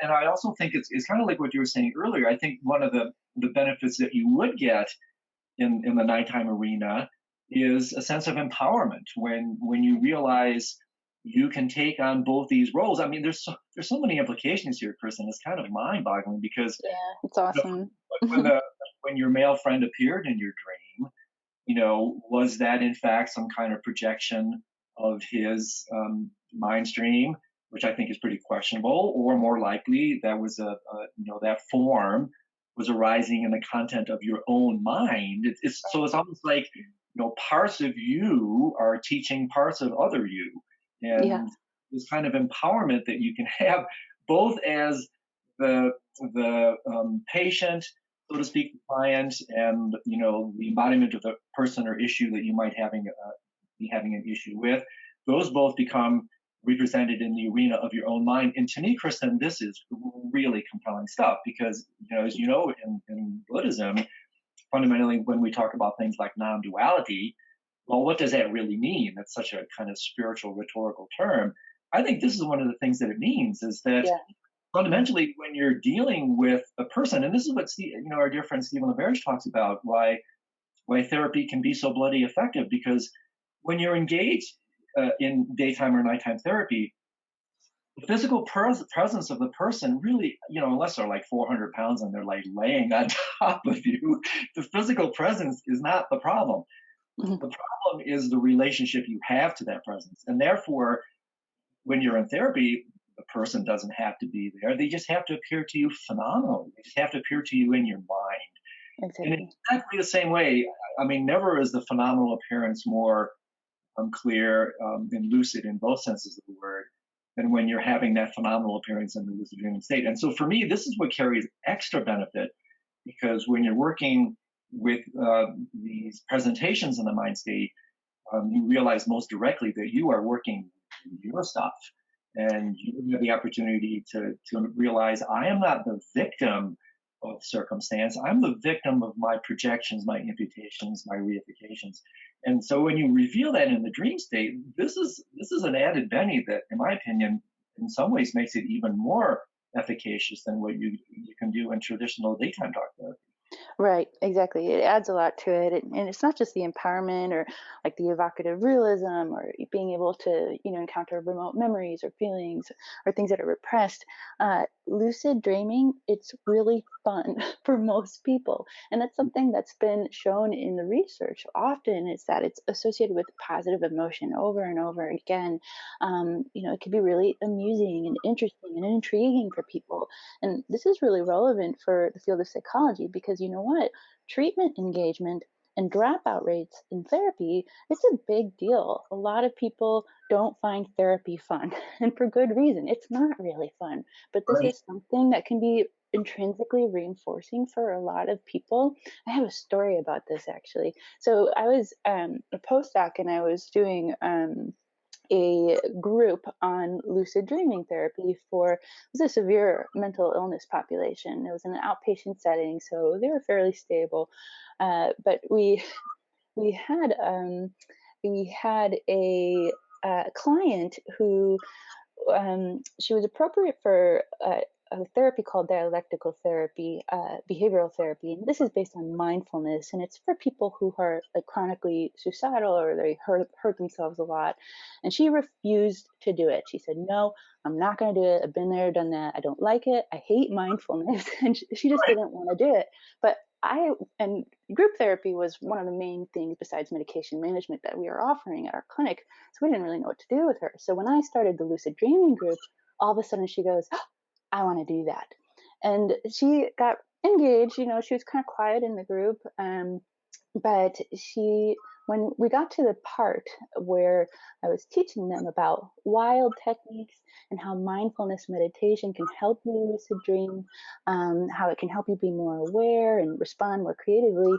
Speaker 1: And I also think it's kind of like what you were saying earlier. I think one of the benefits that you would get in the nighttime arena is a sense of empowerment when you realize you can take on both these roles. I mean, there's so many implications here, Kristen. It's kind of mind-boggling because
Speaker 2: Yeah, it's
Speaker 1: you know,
Speaker 2: awesome.
Speaker 1: when the when your male friend appeared in your dream, was that in fact some kind of projection of his mind stream, which I think is pretty questionable, or more likely that was that form was arising in the content of your own mind. It's almost like parts of you are teaching parts of other you,
Speaker 2: Yeah,
Speaker 1: and this kind of empowerment that you can have both as the patient, so to speak, the client, and the embodiment of the person or issue that you might be having an issue with. Those both become represented in the arena of your own mind. And to me, Kristen, this is really compelling stuff because, as you know, in Buddhism, fundamentally, when we talk about things like non-duality, well, what does that really mean? That's such a kind of spiritual rhetorical term. I think this is one of the things that it means is that
Speaker 2: yeah,
Speaker 1: fundamentally, when you're dealing with a person, and this is what our dear friend Stephen LaBerge talks about, why therapy can be so bloody effective, because when you're engaged in daytime or nighttime therapy, the physical presence of the person really, unless they're like 400 pounds and they're like laying on top of you, the physical presence is not the problem.
Speaker 2: mhm,
Speaker 1: The problem is the relationship you have to that presence, and therefore when you're in therapy, the person doesn't have to be there. They just have to appear to you phenomenal. They just have to appear to you in your mind. And in
Speaker 2: exactly.
Speaker 1: exactly the same way, I mean, never is the phenomenal appearance more clear and lucid in both senses of the word than when you're having that phenomenal appearance in the lucid dreaming state. And so for me, this is what carries extra benefit because when you're working with these presentations in the mind state, you realize most directly that you are working your stuff and you have the opportunity to realize I am not the victim of circumstance. I'm the victim of my projections, my imputations, my reifications. And so when you reveal that in the dream state, this is an added benny that, in my opinion, in some ways makes it even more efficacious than what you can do in traditional daytime talk therapy.
Speaker 2: Right, exactly. It adds a lot to it. And it's not just the empowerment or like the evocative realism or being able to, encounter remote memories or feelings or things that are repressed. Lucid dreaming, it's really fun for most people. And that's something that's been shown in the research often is that it's associated with positive emotion over and over again. It can be really amusing and interesting and intriguing for people. And this is really relevant for the field of psychology because you know what? Treatment engagement and dropout rates in therapy, it's a big deal. A lot of people don't find therapy fun, and for good reason. It's not really fun, but this
Speaker 1: Right.
Speaker 2: is something that can be intrinsically reinforcing for a lot of people. I have a story about this actually. So I was a postdoc and I was doing a group on lucid dreaming therapy for it was a severe mental illness population. It was in an outpatient setting, so they were fairly stable. But we had um, we had a client who she was appropriate for a therapy called dialectical therapy, behavioral therapy. And this is based on mindfulness, and it's for people who are like chronically suicidal or they hurt themselves a lot. And she refused to do it. She said, "No, I'm not going to do it. I've been there, done that. I don't like it. I hate mindfulness." And she just didn't want to do it. But and group therapy was one of the main things besides medication management that we were offering at our clinic. So we didn't really know what to do with her. So when I started the lucid dreaming group, all of a sudden she goes, "Oh, I want to do that." And she got engaged. She was kind of quiet in the group. But when we got to the part where I was teaching them about wild techniques and how mindfulness meditation can help you lucid dream, how it can help you be more aware and respond more creatively,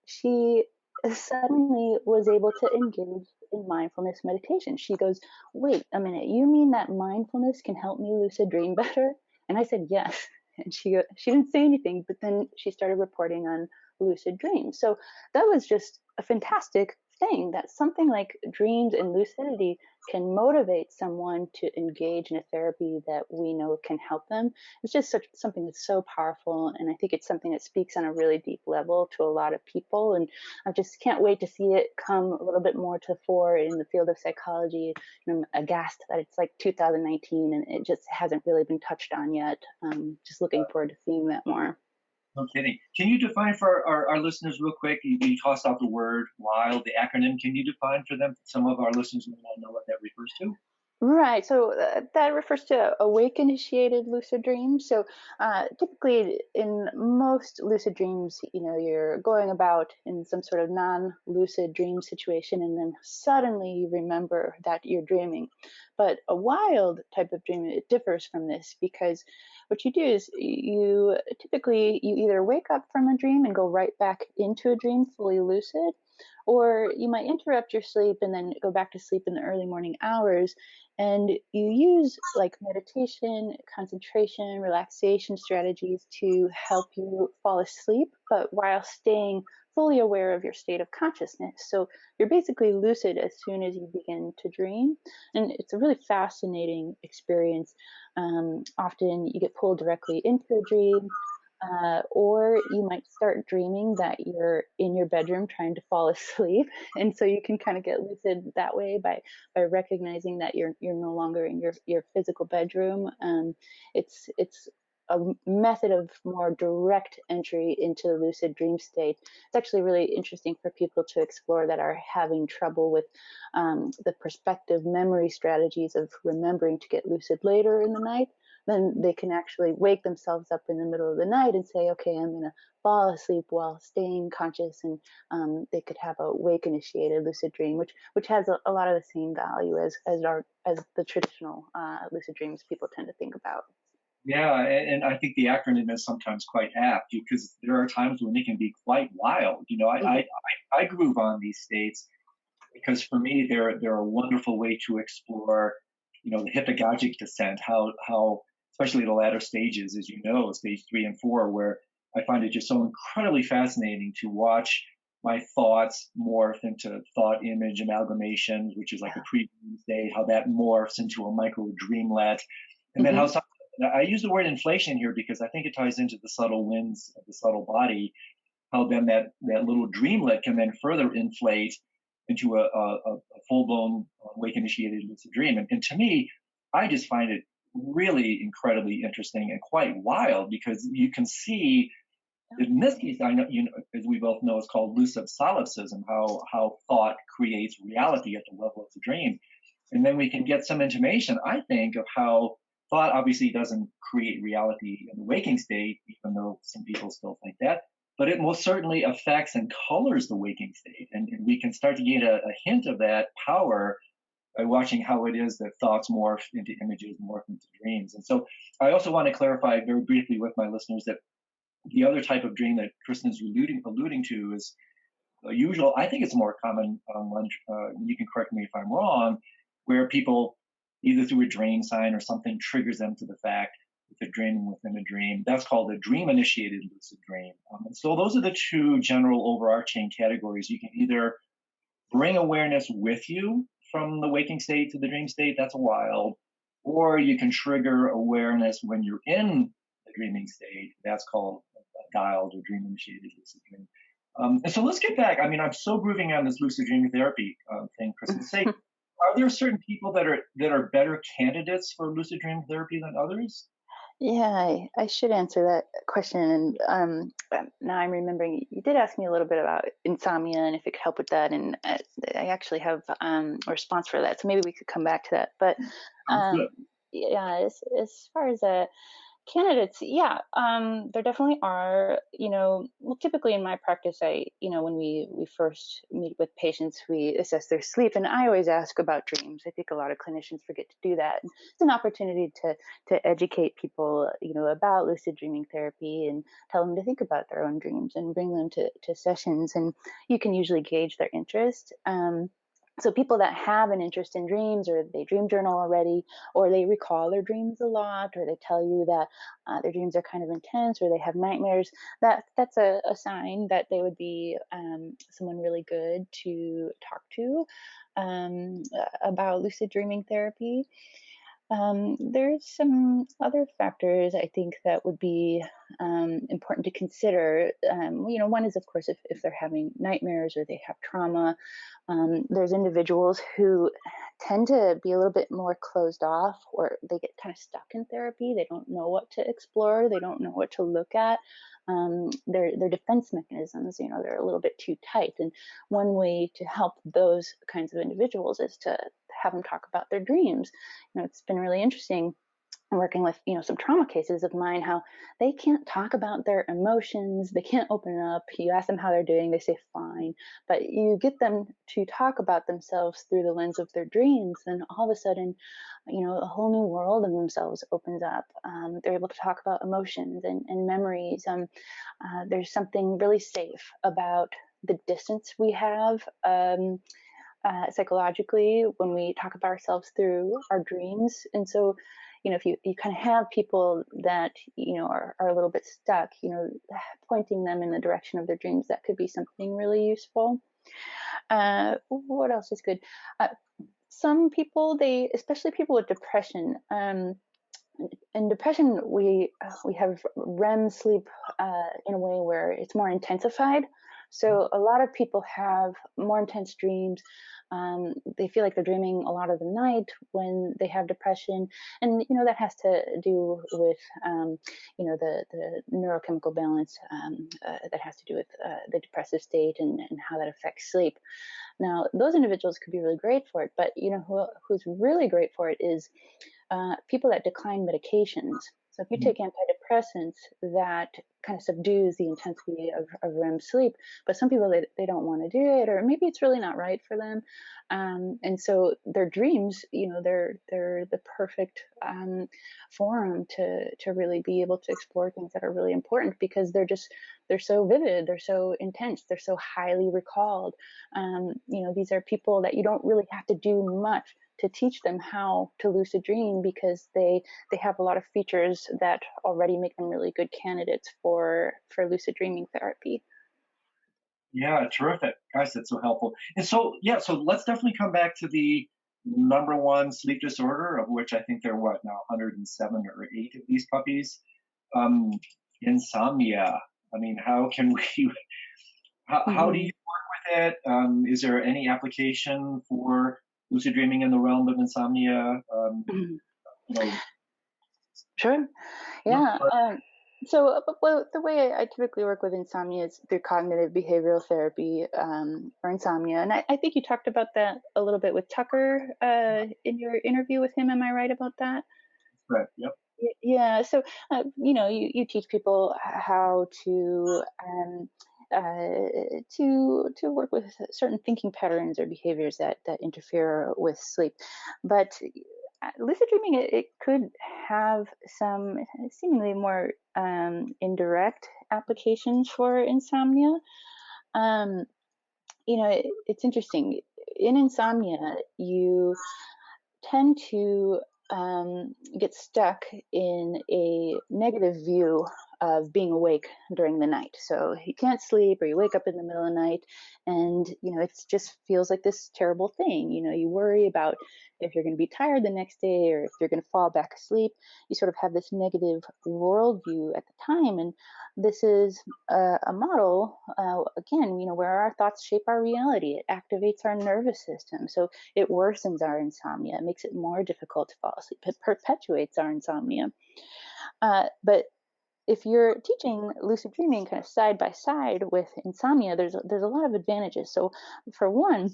Speaker 2: she suddenly was able to engage in mindfulness meditation. She goes, "Wait a minute, you mean that mindfulness can help me lucid dream better?" And I said, "Yes." And she didn't say anything, but then she started reporting on lucid dreams. So that was just a fantastic saying that something like dreams and lucidity can motivate someone to engage in a therapy that we know can help them. It's just something that's so powerful, and I think it's something that speaks on a really deep level to a lot of people. And I just can't wait to see it come a little bit more to the fore in the field of psychology. I'm aghast that it's like 2019 and it just hasn't really been touched on yet. Just looking forward to seeing that more.
Speaker 1: No kidding. Can you define for our listeners real quick? You tossed out the word wild, the acronym. Can you define for them? Some of our listeners may not know what that refers to.
Speaker 2: Right. So that refers to awake initiated lucid dreams. So typically, in most lucid dreams, you're going about in some sort of non-lucid dream situation, and then suddenly you remember that you're dreaming. But a wild type of dream, it differs from this because what you do is you either wake up from a dream and go right back into a dream fully lucid, or you might interrupt your sleep and then go back to sleep in the early morning hours, and you use like meditation, concentration, relaxation strategies to help you fall asleep, but while staying fully aware of your state of consciousness. So you're basically lucid as soon as you begin to dream. And it's a really fascinating experience. Often you get pulled directly into a dream. Or you might start dreaming that you're in your bedroom trying to fall asleep, and so you can kind of get lucid that way by recognizing that you're no longer in your physical bedroom. It's a method of more direct entry into the lucid dream state. It's actually really interesting for people to explore that are having trouble with the perspective memory strategies of remembering to get lucid later in the night. Then they can actually wake themselves up in the middle of the night and say, okay, I'm going to fall asleep while staying conscious. And they could have a wake initiated lucid dream, which has a lot of the same value as the traditional lucid dreams people tend to think about.
Speaker 1: Yeah, and I think the acronym is sometimes quite apt because there are times when it can be quite wild. I groove on these states because for me they're a wonderful way to explore, the hypnagogic descent, how especially the latter stages, as you know, stage 3 and 4, where I find it just so incredibly fascinating to watch my thoughts morph into thought image amalgamations, which is like a pre-dream state, how that morphs into a micro dreamlet, and then
Speaker 2: Mm-hmm.
Speaker 1: how I use the word inflation here because I think it ties into the subtle winds of the subtle body, how then that little dreamlet can then further inflate into a full-blown wake initiated lucid dream. And to me, I just find it really incredibly interesting and quite wild because you can see in this case, I know, as we both know, it's called lucid solipsism, how thought creates reality at the level of the dream. And then we can get some intimation, I think, of how thought obviously doesn't create reality in the waking state, even though some people still think that, but it most certainly affects and colors the waking state. And we can start to get a hint of that power by watching how it is that thoughts morph into images, morph into dreams. And so I also want to clarify very briefly with my listeners that the other type of dream that Kristen is alluding to is usual. I think it's a more common one. You can correct me if I'm wrong, where people either through a dream sign or something triggers them to the fact that they're dreaming within a dream. That's called a dream-initiated lucid dream. And so those are the two general overarching categories. You can either bring awareness with you from the waking state to the dream state. That's a wild. Or you can trigger awareness when you're in the dreaming state. That's called a DILD or dream-initiated lucid dream. And so let's get back. I mean, I'm so grooving on this lucid dream therapy thing, Kristen. Say, are there certain people that are better candidates for lucid dream therapy than others?
Speaker 2: Yeah, I should answer that question. And now I'm remembering you did ask me a little bit about insomnia and if it could help with that. And I actually have a response for that. So maybe we could come back to that. But
Speaker 1: Sounds good.
Speaker 2: yeah, as far as candidates, yeah, there definitely are. Well, typically in my practice, when we first meet with patients, we assess their sleep, and I always ask about dreams. I think a lot of clinicians forget to do that. It's an opportunity to educate people, about lucid dreaming therapy and tell them to think about their own dreams and bring them to sessions, and you can usually gauge their interest. So people that have an interest in dreams, or they dream journal already, or they recall their dreams a lot, or they tell you that their dreams are kind of intense, or they have nightmares, that's a sign that they would be someone really good to talk to about lucid dreaming therapy. There's some other factors I think that would be important to consider. One is, of course, if they're having nightmares or they have trauma. There's individuals who tend to be a little bit more closed off, or they get kind of stuck in therapy. They don't know what to explore. They don't know what to look at. Their defense mechanisms, they're a little bit too tight. And one way to help those kinds of individuals is to have them talk about their dreams. It's been really interesting working with some trauma cases of mine, how they can't talk about their emotions, they can't open up. You ask them how they're doing, they say fine, but you get them to talk about themselves through the lens of their dreams, then all of a sudden a whole new world of themselves opens up. They're able to talk about emotions and memories. There's something really safe about the distance we have psychologically when we talk about ourselves through our dreams. And so if you kind of have people that are a little bit stuck, pointing them in the direction of their dreams, that could be something really useful. What else is good? Some people, especially people with depression, in depression we have REM sleep in a way where it's more intensified. So a lot of people have more intense dreams. They feel like they're dreaming a lot of the night when they have depression, and that has to do with the neurochemical balance that has to do with the depressive state and how that affects sleep. Now, those individuals could be really great for it, but who's really great for it is people that decline medications. So if you take antidepressants, that kind of subdues the intensity of REM sleep, but some people, they don't want to do it, or maybe it's really not right for them. And so their dreams, they're the perfect forum to really be able to explore things that are really important, because they're so vivid, they're so intense, they're so highly recalled. These are people that you don't really have to do much to teach them how to lucid dream, because they have a lot of features that already make them really good candidates for lucid dreaming therapy.
Speaker 1: Yeah, terrific. Guys, that's so helpful. And so, yeah, so let's definitely come back to the number one sleep disorder, of which I think there are what now 107 or 8 of these puppies. Um, Insomnia. I mean, how can we, how do
Speaker 2: Mm-hmm.
Speaker 1: you work with it? Is there any application for lucid dreaming in the realm of insomnia?
Speaker 2: Mm-hmm.
Speaker 1: You know,
Speaker 2: Sure.
Speaker 1: yeah,
Speaker 2: Yeah. Well, the way I typically work with insomnia is through cognitive behavioral therapy for insomnia. And I think you talked about that a little bit with Tucker in your interview with him. Am I right about that?
Speaker 1: right. Yep.
Speaker 2: Yeah. So, you teach people how to work with certain thinking patterns or behaviors that interfere with sleep. But lucid dreaming, it could have some seemingly more indirect applications for insomnia. Um, it's interesting. In insomnia, you tend to get stuck in a negative view of being awake during the night. So you can't sleep, or you wake up in the middle of the night, and it just feels like this terrible thing. You worry about if you're going to be tired the next day, or if you're going to fall back asleep. You sort of have this negative worldview at the time, and this is a model again, where our thoughts shape our reality. It activates our nervous system. So it worsens our insomnia. It makes it more difficult to fall asleep. It perpetuates our insomnia. But if you're teaching lucid dreaming kind of side by side with insomnia, there's a lot of advantages. So for one,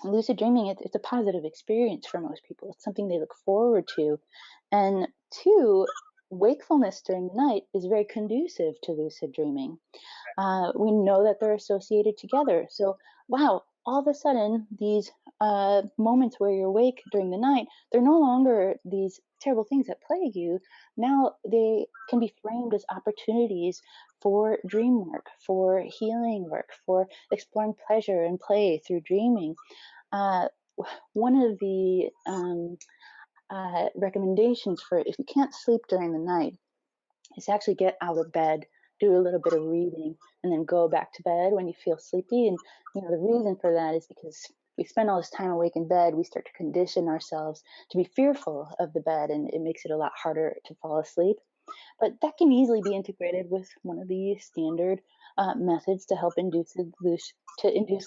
Speaker 2: lucid dreaming, it's a positive experience for most people. It's something they look forward to. And two, wakefulness during the night is very conducive to lucid dreaming. We know that they're associated together. So, wow, all of a sudden, these moments where you're awake during the night, they're no longer these terrible things that plague you. Now they can be framed as opportunities for dream work, for healing work, for exploring pleasure and play through dreaming. uh, one of the recommendations for if you can't sleep during the night is actually get out of bed, do a little bit of reading, and then go back to bed when you feel sleepy. And the reason for that is because we spend all this time awake in bed, we start to condition ourselves to be fearful of the bed, and it makes it a lot harder to fall asleep. But that can easily be integrated with one of the standard methods to help induce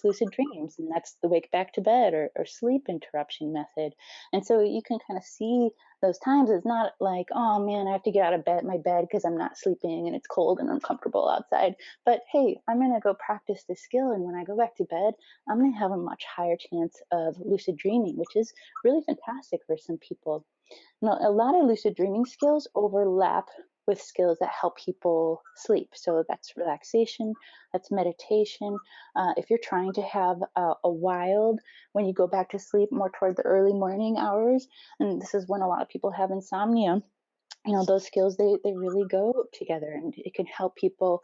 Speaker 2: lucid dreams, and that's the wake back to bed or sleep interruption method. And so you can kind of see those times as not like, oh man, I have to get out of my bed because I'm not sleeping and it's cold and uncomfortable outside. But hey, I'm gonna go practice this skill, and when I go back to bed, I'm gonna have a much higher chance of lucid dreaming, which is really fantastic for some people. Now, a lot of lucid dreaming skills overlap with skills that help people sleep. So that's relaxation, that's meditation. If you're trying to have a wild when you go back to sleep more toward the early morning hours, and this is when a lot of people have insomnia, those skills, they really go together, and it can help people,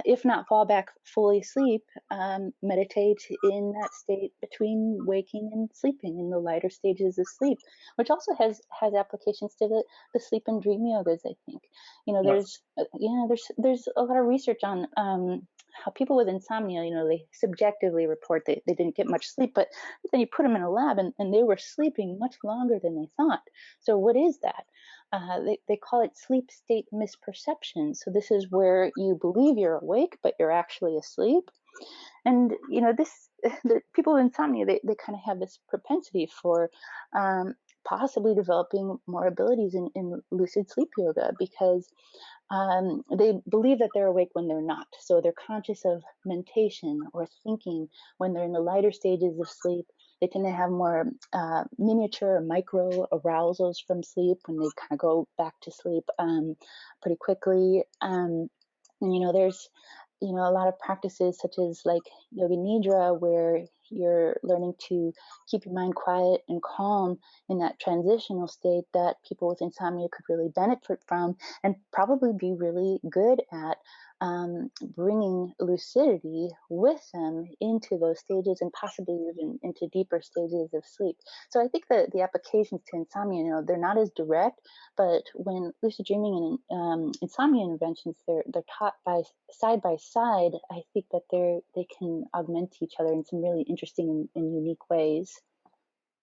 Speaker 2: if not fall back fully asleep, meditate in that state between waking and sleeping, in the lighter stages of sleep, which also has applications to the sleep and dream yogas. I think
Speaker 1: Yes.
Speaker 2: there's a lot of research on how people with insomnia, they subjectively report that they didn't get much sleep, but then you put them in a lab, and they were sleeping much longer than they thought. So what is that? They call it sleep state misperception. So this is where you believe you're awake, but you're actually asleep. And this the people with insomnia, they kind of have this propensity for possibly developing more abilities in lucid sleep yoga, because they believe that they're awake when they're not. So they're conscious of mentation or thinking when they're in the lighter stages of sleep. They tend to have more miniature or micro arousals from sleep when they kind of go back to sleep pretty quickly. And there's a lot of practices such as like yoga nidra, where you're learning to keep your mind quiet and calm in that transitional state, that people with insomnia could really benefit from, and probably be really good at bringing lucidity with them into those stages, and possibly even into deeper stages of sleep. So I think that the applications to insomnia, they're not as direct, but when lucid dreaming and insomnia interventions, they're taught by side, I think that they can augment each other in some really interesting and unique ways.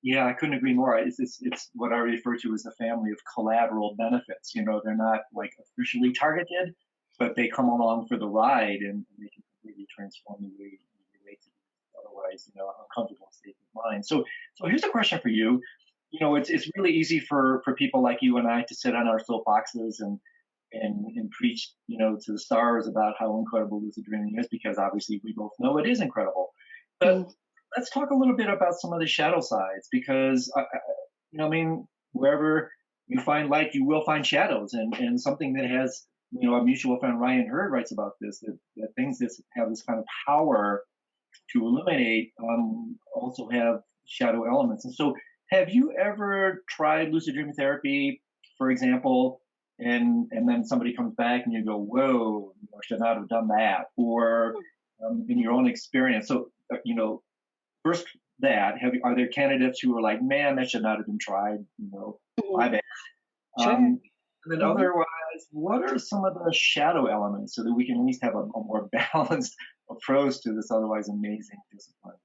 Speaker 1: Yeah, I couldn't agree more. It's what I refer to as a family of collateral benefits. They're not like officially targeted, but they come along for the ride, and they can completely transform the way you relate to these otherwise, uncomfortable states of mind. So here's a question for you. It's really easy for people like you and I to sit on our soapboxes and preach, to the stars about how incredible lucid dreaming is, because obviously we both know it is incredible. But
Speaker 2: Mm.
Speaker 1: let's talk a little bit about some of the shadow sides, because I mean, wherever you find light, you will find shadows, and something that has, a mutual friend, Ryan Hurd, writes about this, that things that have this kind of power to illuminate also have shadow elements. And so, have you ever tried lucid dream therapy, for example, and then somebody comes back and you go, "Whoa, I should not have done that," or in your own experience? So, first, are there candidates who are like, "Man, that should not have been tried,"
Speaker 2: Mhm.
Speaker 1: my bad.
Speaker 2: Sure.
Speaker 1: And then
Speaker 2: Hmm.
Speaker 1: otherwise, what are some of the shadow elements so that we can at least have a more balanced approach to this otherwise amazing discipline?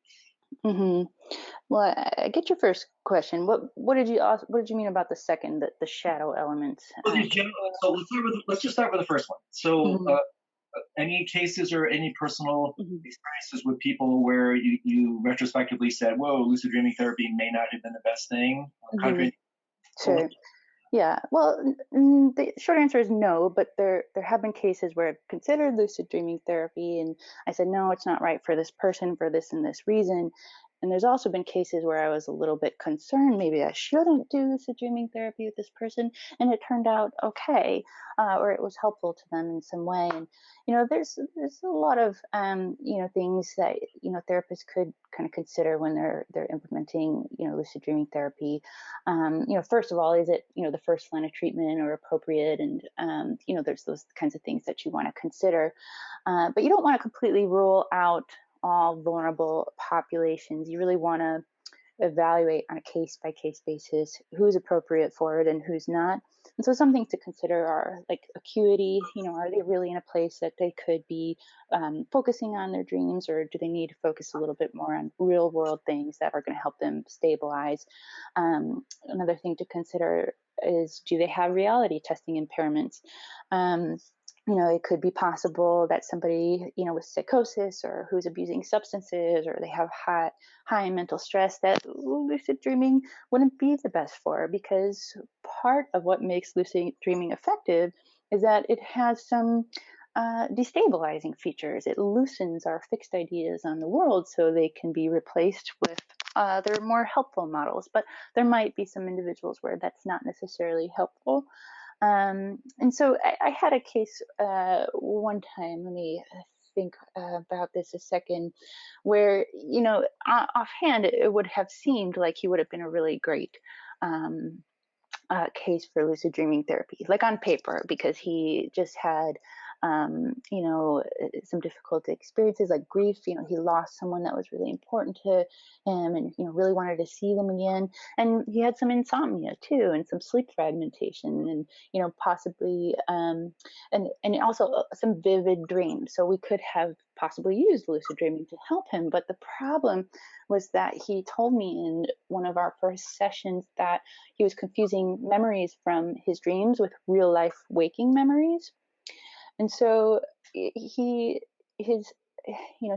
Speaker 2: Hmm. Well, I get your first question. What did you mean about the second, the shadow elements?
Speaker 1: Well,
Speaker 2: Could you
Speaker 1: so let's just start with the first one. So,
Speaker 2: Mhm.
Speaker 1: any cases or any personal
Speaker 2: Mhm.
Speaker 1: experiences with people where you retrospectively said, "Whoa, lucid dreaming therapy may not have been the best thing,"
Speaker 2: Mhm.
Speaker 1: contrary.
Speaker 2: Sure. Yeah. Well, the short answer is no, but there have been cases where I've considered lucid dreaming therapy, and I said no, it's not right for this person for this and this reason. And there's also been cases where I was a little bit concerned, maybe I shouldn't do lucid dreaming therapy with this person, and it turned out okay, or it was helpful to them in some way. And there's a lot of things that therapists could kind of consider when they're implementing lucid dreaming therapy. First of all, is it the first line of treatment or appropriate? And there's those kinds of things that you want to consider, but you don't want to completely rule out all vulnerable populations. You really want to evaluate on a case-by-case basis who's appropriate for it and who's not. And so some things to consider are like acuity, are they really in a place that they could be focusing on their dreams, or do they need to focus a little bit more on real world things that are going to help them stabilize? Another thing to consider is, do they have reality testing impairments? It could be possible that somebody, with psychosis or who's abusing substances, or they have high mental stress, that lucid dreaming wouldn't be the best for, because part of what makes lucid dreaming effective is that it has some destabilizing features. It loosens our fixed ideas on the world so they can be replaced with other more helpful models. But there might be some individuals where that's not necessarily helpful. And so I had a case one time, let me think about this a second, where, offhand, it would have seemed like he would have been a really great case for lucid dreaming therapy, like on paper, because he just had, some difficult experiences like grief. He lost someone that was really important to him, and, really wanted to see them again. And he had some insomnia too, and some sleep fragmentation, and, possibly, and also some vivid dreams. So we could have possibly used lucid dreaming to help him. But the problem was that he told me in one of our first sessions that he was confusing memories from his dreams with real life waking memories. And so he his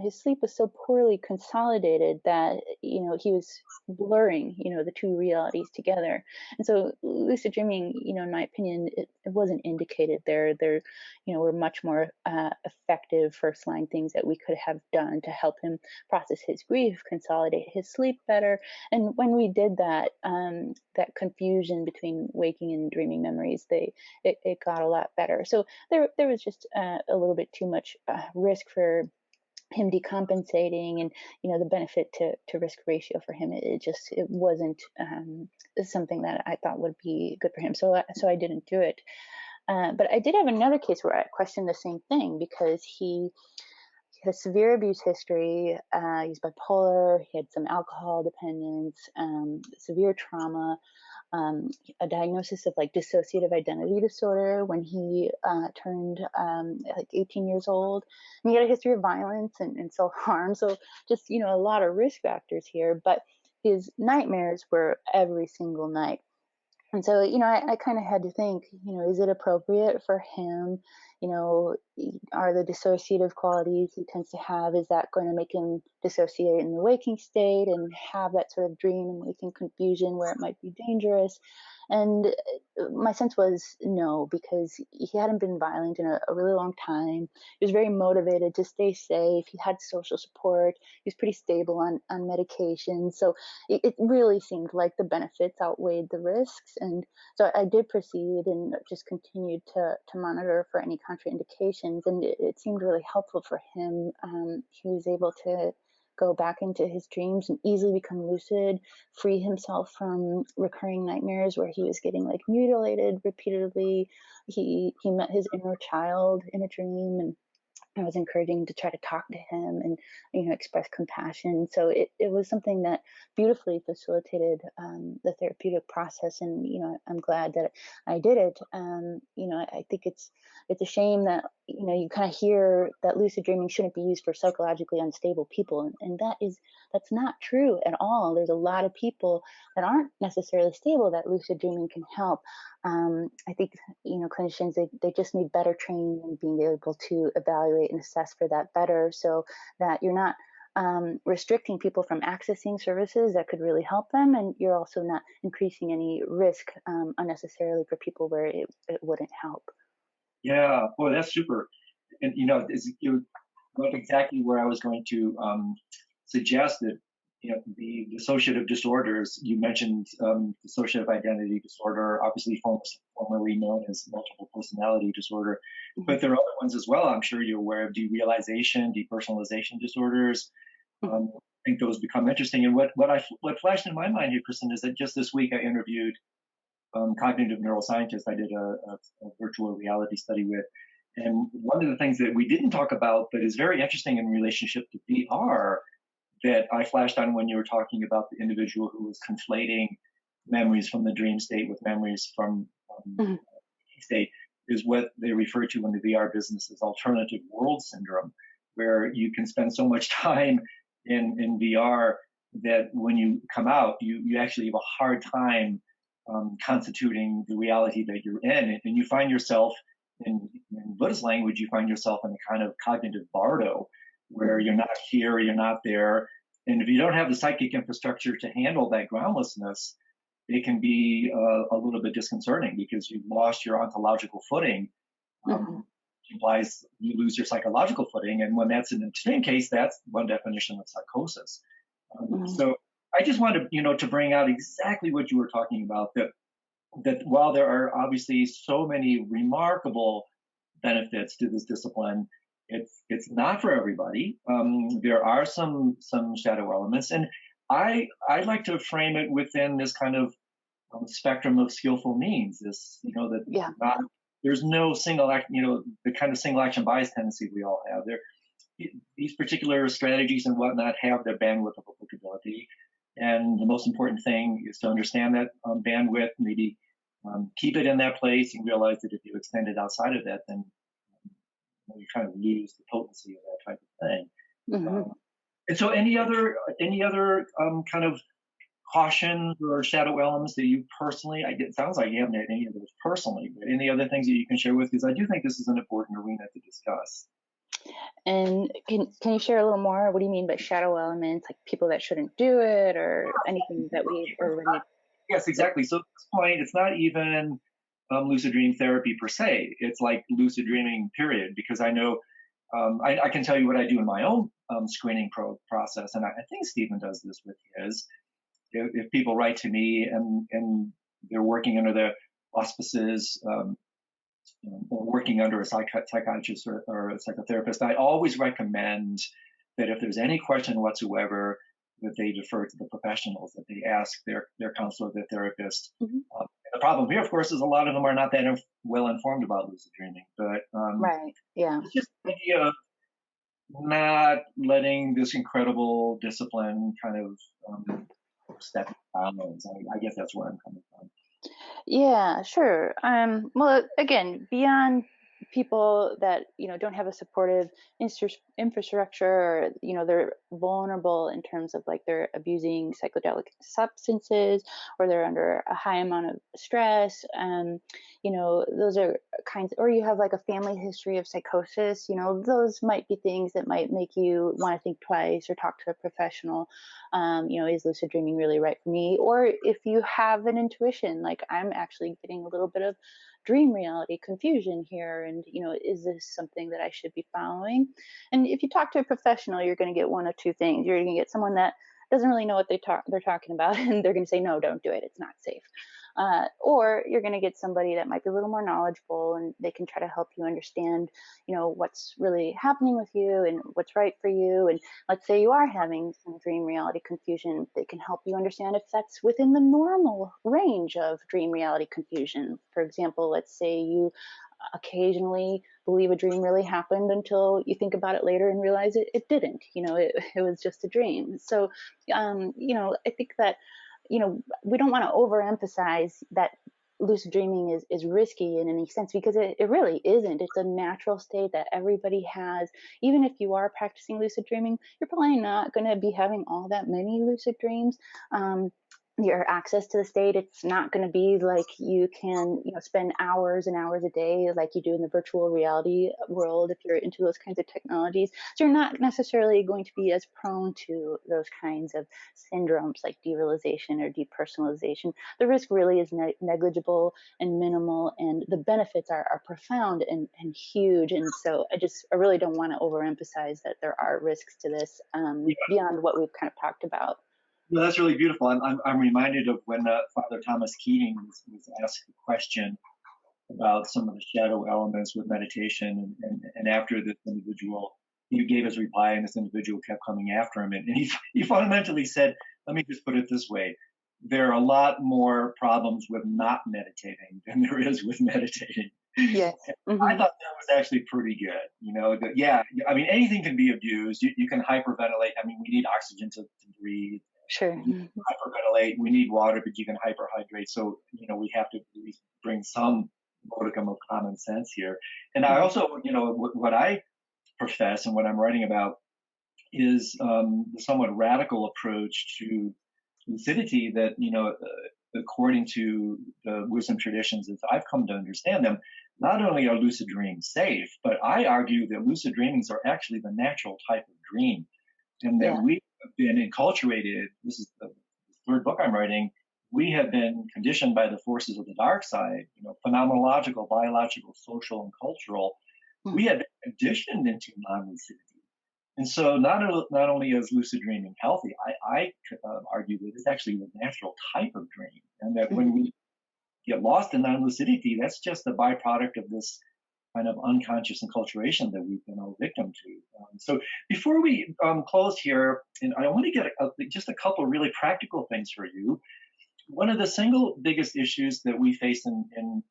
Speaker 2: his sleep was so poorly consolidated that he was blurring the two realities together. And so lucid dreaming, in my opinion, it wasn't indicated there. There were much more effective first line things that we could have done to help him process his grief, consolidate his sleep better. And when we did that, that confusion between waking and dreaming memories, it got a lot better. So there was just a little bit too much risk for him decompensating, and the benefit to risk ratio for him, it wasn't something that I thought would be good for him. So I didn't do it. But I did have another case where I questioned the same thing, because he had a severe abuse history. He's bipolar. He had some alcohol dependence, severe trauma, a diagnosis of like dissociative identity disorder when he turned like 18 years old. And he had a history of violence and self-harm. So just, a lot of risk factors here. But his nightmares were every single night. And so, I kind of had to think, is it appropriate for him? Are the dissociative qualities he tends to have, is that going to make him dissociate in the waking state and have that sort of dream and waking confusion where it might be dangerous? And my sense was no, because he hadn't been violent in a really long time. He was very motivated to stay safe. He had social support. He was pretty stable on medication. So it really seemed like the benefits outweighed the risks. And so I did proceed and just continued to monitor for any contraindications. And it seemed really helpful for him. He was able to go back into his dreams and easily become lucid, free himself from recurring nightmares where he was getting like mutilated repeatedly. He met his inner child in a dream, and I was encouraging to try to talk to him and, express compassion. So it was something that beautifully facilitated the therapeutic process. And, I'm glad that I did it. I think it's a shame that, you kind of hear that lucid dreaming shouldn't be used for psychologically unstable people. And that's not true at all. There's a lot of people that aren't necessarily stable that lucid dreaming can help. I think, clinicians, they just need better training and being able to evaluate and assess for that better, so that you're not restricting people from accessing services that could really help them, and you're also not increasing any risk unnecessarily for people where it wouldn't help.
Speaker 1: Yeah, boy, that's super. And you went exactly where I was going to suggest that the dissociative disorders you mentioned, dissociative identity disorder, obviously formerly known as multiple personality disorder, but there are other ones as well. I'm sure you're aware of derealization, depersonalization disorders. I think those become interesting. And what flashed in my mind here, Kristen, is that just this week I interviewed cognitive neuroscientist I did a virtual reality study with. And one of the things that we didn't talk about, but is very interesting in relationship to VR, that I flashed on when you were talking about the individual who was conflating memories from the dream state with memories from
Speaker 2: Mhm.
Speaker 1: state is what they refer to in the VR business as alternative world syndrome, where you can spend so much time in VR that when you come out, you actually have a hard time constituting the reality that you're in. And you find yourself, in Buddhist language, you find yourself in a kind of cognitive bardo where you're not here, you're not there. And if you don't have the psychic infrastructure to handle that groundlessness, it can be a little bit disconcerting because you've lost your ontological footing,
Speaker 2: Mhm.
Speaker 1: which implies you lose your psychological footing. And when that's an extreme case, that's one definition of psychosis.
Speaker 2: Mhm.
Speaker 1: So I just wanted, to bring out exactly what you were talking about, that while there are obviously so many remarkable benefits to this discipline, it's not for everybody. There are some shadow elements, and I like to frame it within this kind of spectrum of skillful means. This, that
Speaker 2: Yeah.
Speaker 1: not, there's no single act, the kind of single action bias tendency we all have. These particular strategies and whatnot have their bandwidth of applicability, and the most important thing is to understand that bandwidth, maybe keep it in that place, and realize that if you extend it outside of that, then you kind of lose the potency of that type of thing.
Speaker 2: Mhm.
Speaker 1: And so, any other kind of cautions or shadow elements that you personally, it sounds like you haven't had any of those personally, but any other things that you can share with, because I do think this is an important arena to discuss.
Speaker 2: And can you share a little more? What do you mean by shadow elements? Like people that shouldn't do it, or anything that we already?
Speaker 1: Yes,
Speaker 2: Yep.
Speaker 1: exactly. So at this point, it's not even lucid dream therapy per se. It's like lucid dreaming, period. Because I know, I can tell you what I do in my own screening process, and I think Stephen does this with his. If people write to me and they're working under the auspices or working under a psychiatrist or a psychotherapist, I always recommend that if there's any question whatsoever, that they defer to the professionals, that they ask their counselor, their therapist.
Speaker 2: Mhm.
Speaker 1: The problem here, of course, is a lot of them are not that well informed about lucid dreaming, but
Speaker 2: Right. Yeah.
Speaker 1: it's just the idea of not letting this incredible discipline kind of step bounds. I guess that's where I'm coming from.
Speaker 2: Yeah, sure. Well, again, beyond people that don't have a supportive infrastructure, or they're vulnerable in terms of like they're abusing psychedelic substances, or they're under a high amount of stress. Those are kinds, or you have like a family history of psychosis. Those might be things that might make you want to think twice or talk to a professional. Is lucid dreaming really right for me? Or if you have an intuition, like I'm actually getting a little bit of dream reality confusion here, and is this something that I should be following? And if you talk to a professional, you're going to get one of two things. You're going to get someone that doesn't really know what they're talking about, and they're going to say, no, don't do it, it's not safe. Or you're going to get somebody that might be a little more knowledgeable, and they can try to help you understand what's really happening with you and what's right for you. And let's say you are having some dream reality confusion, they can help you understand if that's within the normal range of dream reality confusion. For example, let's say you occasionally believe a dream really happened until you think about it later and realize it didn't. It was just a dream. So I think that we don't want to overemphasize that lucid dreaming is risky in any sense, because it really isn't. It's a natural state that everybody has. Even if you are practicing lucid dreaming, you're probably not going to be having all that many lucid dreams. Your access to the state, it's not going to be like you can spend hours and hours a day like you do in the virtual reality world if you're into those kinds of technologies. So you're not necessarily going to be as prone to those kinds of syndromes like derealization or depersonalization. The risk really is negligible and minimal, and the benefits are profound and huge. And so I really don't want to overemphasize that there are risks to this, beyond what we've kind of talked about.
Speaker 1: No, that's really beautiful. I'm reminded of when Father Thomas Keating was asked a question about some of the shadow elements with meditation, and after this individual, he gave his reply, and this individual kept coming after him, and he fundamentally said, "Let me just put it this way: there are a lot more problems with not meditating than there is with meditating."
Speaker 2: Yes.
Speaker 1: I
Speaker 2: Hmm.
Speaker 1: thought that was actually pretty good. Yeah, I mean, anything can be abused. You can hyperventilate. I mean, we need oxygen to breathe.
Speaker 2: Sure.
Speaker 1: You can hyperventilate. We need water, but you can hyperhydrate. So, we have to at least bring some modicum of common sense here. And I
Speaker 2: Hmm.
Speaker 1: also, what I profess and what I'm writing about is the somewhat radical approach to lucidity that, according to the wisdom traditions as I've come to understand them, not only are lucid dreams safe, but I argue that lucid dreamings are actually the natural type of dream, and that
Speaker 2: Yeah.
Speaker 1: we have been enculturated. This is the third book I'm writing. We have been conditioned by the forces of the dark side, phenomenological, biological, social, and cultural. We
Speaker 2: Hmm.
Speaker 1: have been conditioned into non-lucidity. And so not only is lucid dreaming healthy, I argue that it's actually the natural type of dream, and that when
Speaker 2: Hmm.
Speaker 1: we get lost in non-lucidity, that's just a byproduct of this kind of unconscious enculturation that we've been all victim to. So before we close here, and I want to get just a couple really practical things for you. One of the single biggest issues that we face in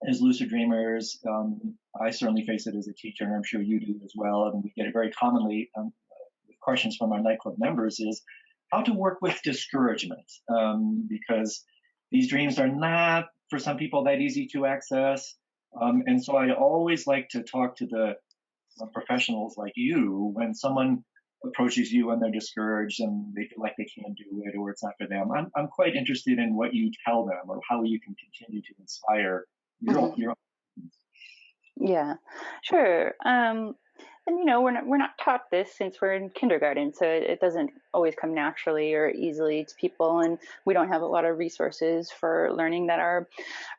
Speaker 1: as lucid dreamers, I certainly face it as a teacher, and I'm sure you do as well, and we get it very commonly with questions from our nightclub members, is how to work with discouragement, because these dreams are not, for some people, that easy to access. And so I always like to talk to the professionals like you when someone approaches you and they're discouraged and they feel like they can't do it or it's not for them. I'm quite interested in what you tell them or how you can continue to inspire
Speaker 2: Hmm.
Speaker 1: your
Speaker 2: Yeah, sure. And we're not taught this since we're in kindergarten, so it doesn't always come naturally or easily to people, and we don't have a lot of resources for learning that are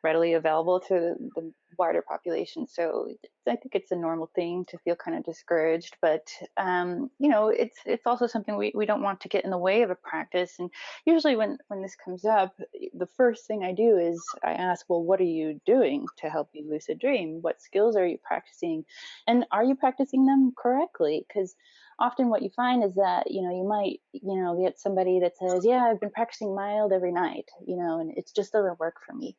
Speaker 2: readily available to the wider population. So I think it's a normal thing to feel kind of discouraged, but it's also something we don't want to get in the way of a practice. And usually when this comes up, the first thing I do is I ask, well, what are you doing to help you lucid dream? What skills are you practicing? And are you practicing them correctly? Because often what you find is that you might get somebody that says, yeah, I've been practicing mild every night, and it just doesn't work for me.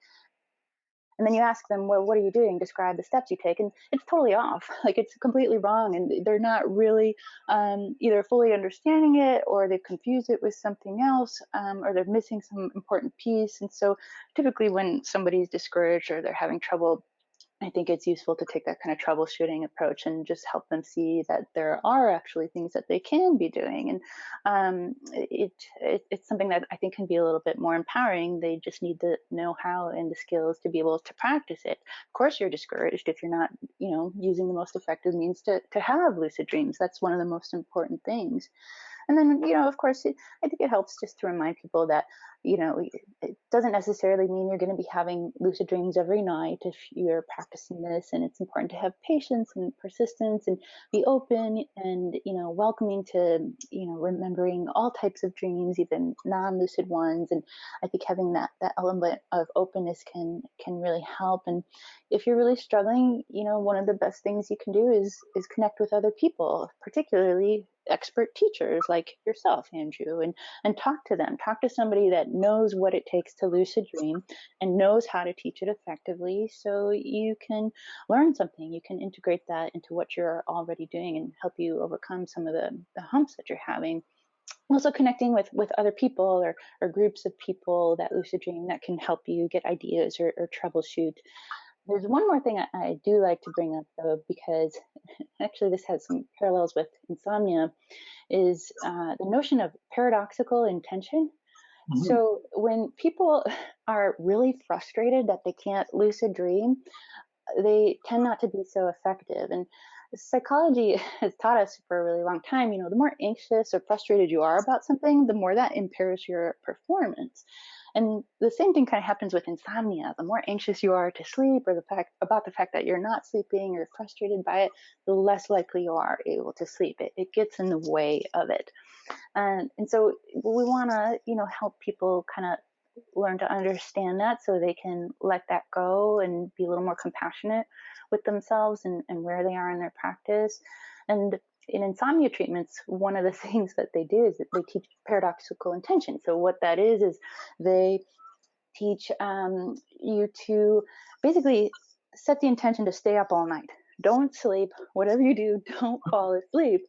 Speaker 2: And then you ask them, well, what are you doing? Describe the steps you take. And it's totally off. Like it's completely wrong. And they're not really either fully understanding it, or they've confused it with something else, or they're missing some important piece. And so typically when somebody's discouraged or they're having trouble, I think it's useful to take that kind of troubleshooting approach and just help them see that there are actually things that they can be doing. And it's something that I think can be a little bit more empowering. They just need the know-how and the skills to be able to practice it. Of course, you're discouraged if you're not, using the most effective means to have lucid dreams. That's one of the most important things. And then, of course, I think it helps just to remind people that, it doesn't necessarily mean you're going to be having lucid dreams every night if you're practicing this. And it's important to have patience and persistence and be open and, welcoming to, remembering all types of dreams, even non-lucid ones. And I think having that element of openness can really help. And if you're really struggling, one of the best things you can do is connect with other people, particularly expert teachers like yourself, Andrew, and talk to them. Talk to somebody that knows what it takes to lucid dream and knows how to teach it effectively, so you can learn something. You can integrate that into what you're already doing and help you overcome some of the humps that you're having. Also connecting with other people or groups of people that lucid dream that can help you get ideas or troubleshoot. There's one more thing I do like to bring up, though, because actually this has some parallels with insomnia, is the notion of paradoxical intention.
Speaker 1: Mhm.
Speaker 2: So when people are really frustrated that they can't lucid dream, they tend not to be so effective. And psychology has taught us for a really long time, the more anxious or frustrated you are about something, the more that impairs your performance. And the same thing kind of happens with insomnia. The more anxious you are to sleep, or about the fact that you're not sleeping, or frustrated by it, the less likely you are able to sleep. It gets in the way of it. And so we want to, help people kind of learn to understand that, so they can let that go and be a little more compassionate with themselves and where they are in their practice. And in insomnia treatments, one of the things that they do is that they teach paradoxical intention. So what that is they teach you to basically set the intention to stay up all night. Don't sleep. Whatever you do, don't fall asleep.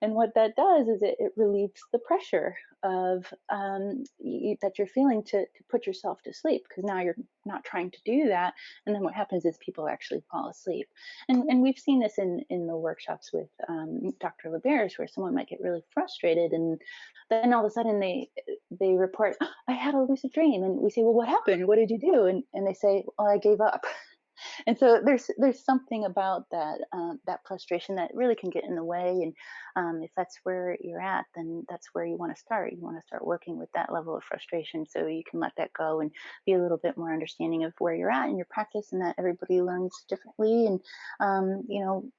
Speaker 2: And what that does is it relieves the pressure of that you're feeling to put yourself to sleep, because now you're not trying to do that. And then what happens is people actually fall asleep. And we've seen this in the workshops with Dr. LaBerge, where someone might get really frustrated, and then all of a sudden they report, I had a lucid dream. And we say, well, what happened? What did you do? And they say, well, I gave up. And so there's something about that frustration that really can get in the way. And if that's where you're at, then that's where you want to start. You want to start working with that level of frustration, so you can let that go and be a little bit more understanding of where you're at in your practice, and that everybody learns differently. And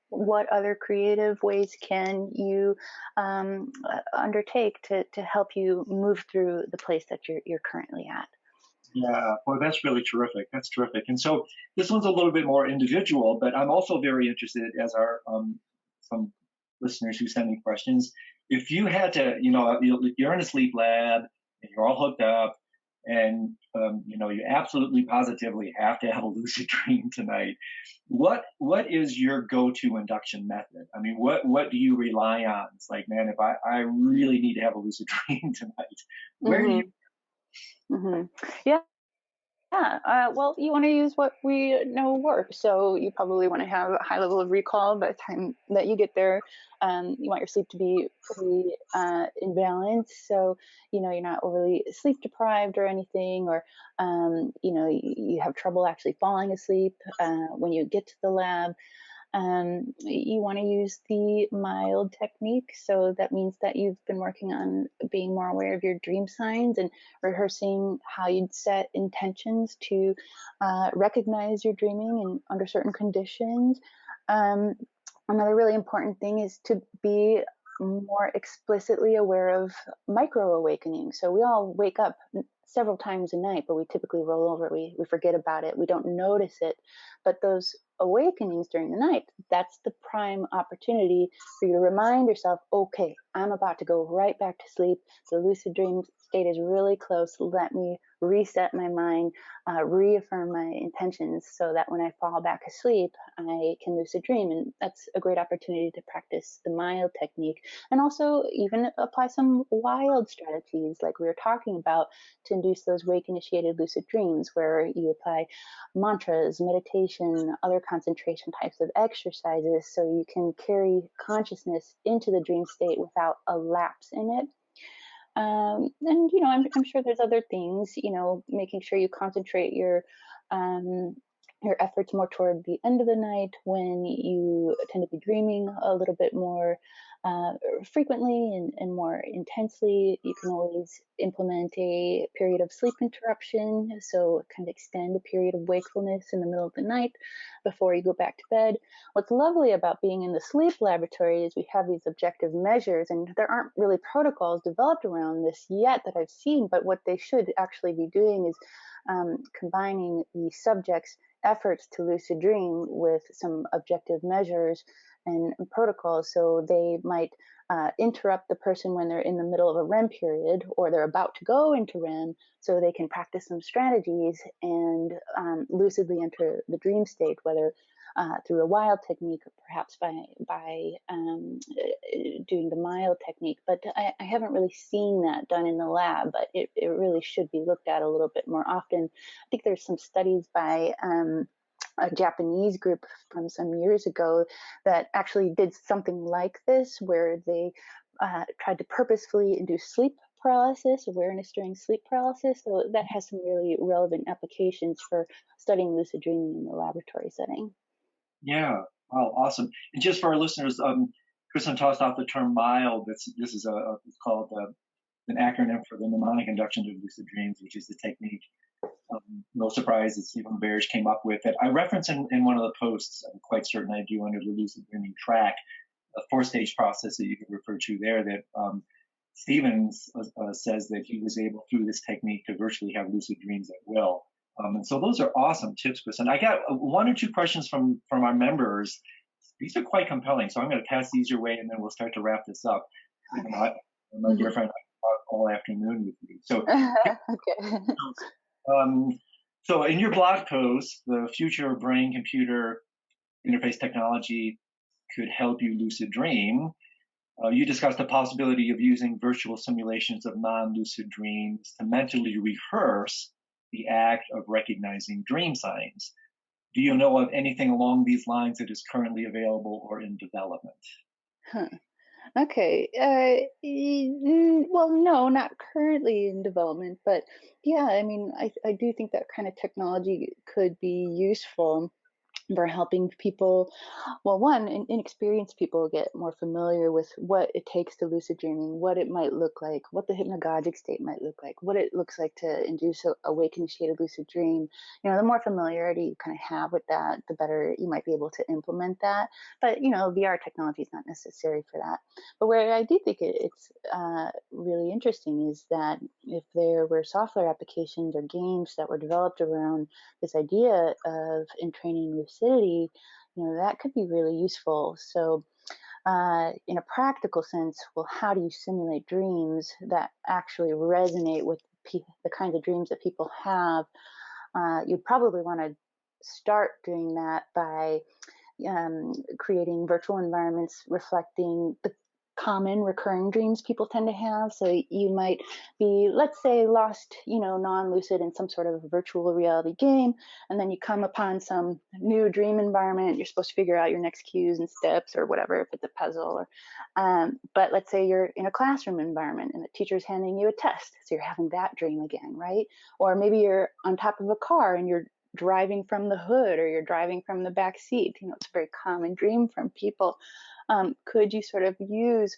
Speaker 2: what other creative ways can you undertake to help you move through the place that you're currently at?
Speaker 1: Yeah, well, that's really terrific. That's terrific. And so this one's a little bit more individual, but I'm also very interested, as are some listeners who send me questions. If you had to, you're in a sleep lab and you're all hooked up, and you absolutely positively have to have a lucid dream tonight. What is your go-to induction method? I mean, what do you rely on? It's like, man, if I really need to have a lucid dream tonight, where do you?
Speaker 2: Mm-hmm. Mm-hmm. Yeah. Yeah, well, you want to use what we know works. So you probably want to have a high level of recall by the time that you get there. You want your sleep to be pretty in balance, so you're not overly sleep deprived or anything, or you have trouble actually falling asleep when you get to the lab. You want to use the mild technique. So that means that you've been working on being more aware of your dream signs and rehearsing how you'd set intentions to recognize your dreaming and under certain conditions. Um, Another really important thing is to be more explicitly aware of micro awakening. So we all wake up several times a night, but we typically roll over. We forget about it. We don't notice it. But those awakenings during the night, that's the prime opportunity for you to remind yourself, okay, I'm about to go right back to sleep. The lucid dream state is really close. Let me reset my mind, reaffirm my intentions, so that when I fall back asleep, I can lucid dream. And that's a great opportunity to practice the mild technique, and also even apply some wild strategies like we were talking about to induce those wake initiated lucid dreams, where you apply mantras, meditation, other concentration types of exercises, so you can carry consciousness into the dream state without a lapse in it. And I'm sure there's other things, making sure you concentrate your efforts more toward the end of the night, when you tend to be dreaming a little bit more uh, frequently and more intensely. You can always implement a period of sleep interruption, so kind of extend a period of wakefulness in the middle of the night before you go back to bed. What's lovely about being in the sleep laboratory is we have these objective measures, and there aren't really protocols developed around this yet that I've seen, but what they should actually be doing is combining the subject's efforts to lucid dream with some objective measures and protocols. So they might interrupt the person when they're in the middle of a REM period, or they're about to go into REM, so they can practice some strategies and lucidly enter the dream state, whether through a wild technique, or perhaps by doing the mild technique. But I haven't really seen that done in the lab, but it really should be looked at a little bit more often. I think there's some studies by a Japanese group from some years ago that actually did something like this, where they tried to purposefully induce sleep paralysis, awareness during sleep paralysis. So that has some really relevant applications for studying lucid dreaming in the laboratory setting.
Speaker 1: Yeah. Wow. Awesome. And just for our listeners, Kristen tossed out the term mild. This is it's called an acronym for the mnemonic induction of lucid dreams, which is the technique. No surprise that Stephen LaBerge came up with it. I reference in one of the posts, I'm quite certain I do, under the lucid dreaming track, a 4-stage process that you could refer to there, that Stevens says that he was able, through this technique, to virtually have lucid dreams at will. And so those are awesome tips, Chris. And I got one or two questions from our members. These are quite compelling, so I'm going to pass these your way, and then we'll start to wrap this up. My dear friend, I can talk all afternoon with you. So,
Speaker 2: Okay.
Speaker 1: So in your blog post, the future of brain-computer interface technology could help you lucid dream. You discussed the possibility of using virtual simulations of non-lucid dreams to mentally rehearse the act of recognizing dream signs. Do you know of anything along these lines that is currently available or in development?
Speaker 2: Huh. Okay. Well, no, not currently in development, but yeah, I mean, I do think that kind of technology could be useful for helping people, well, one, inexperienced people get more familiar with what it takes to lucid dreaming, what it might look like, what the hypnagogic state might look like, what it looks like to induce a awakened state of lucid dream. The more familiarity you kind of have with that, the better you might be able to implement that. But VR technology is not necessary for that. But where I do think it's really interesting is that if there were software applications or games that were developed around this idea of entraining lucidity, that could be really useful. So, in a practical sense, well, how do you simulate dreams that actually resonate with the kinds of dreams that people have? You'd probably want to start doing that by creating virtual environments reflecting the common recurring dreams people tend to have. So you might be, let's say, lost, non-lucid in some sort of virtual reality game, and then you come upon some new dream environment. You're supposed to figure out your next cues and steps or whatever, if it's a puzzle. But let's say you're in a classroom environment and the teacher's handing you a test, so you're having that dream again, right? Or maybe you're on top of a car and you're driving from the hood or you're driving from the back seat. It's a very common dream from people. Could you sort of use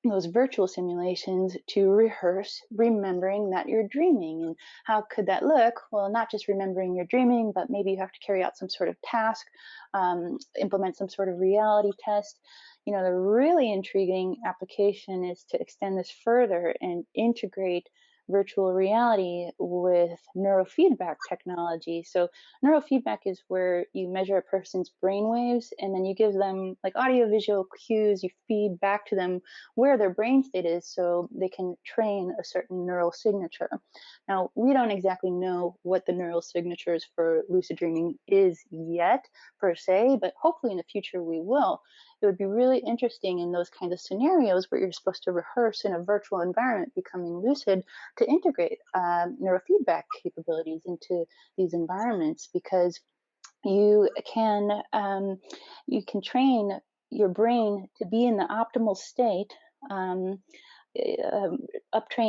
Speaker 2: those virtual simulations to rehearse remembering that you're dreaming? And how could that look? Well, not just remembering you're dreaming, but maybe you have to carry out some sort of task, implement some sort of reality test. The really intriguing application is to extend this further and integrate virtual reality with neurofeedback technology. So neurofeedback is where you measure a person's brain waves and then you give them like audiovisual cues, you feed back to them where their brain state is so they can train a certain neural signature. Now, we don't exactly know what the neural signatures for lucid dreaming is yet per se, but hopefully in the future we will. It would be really interesting in those kinds of scenarios where you're supposed to rehearse in a virtual environment becoming lucid to integrate neurofeedback capabilities into these environments, because you can train your brain to be in the optimal state, uptrain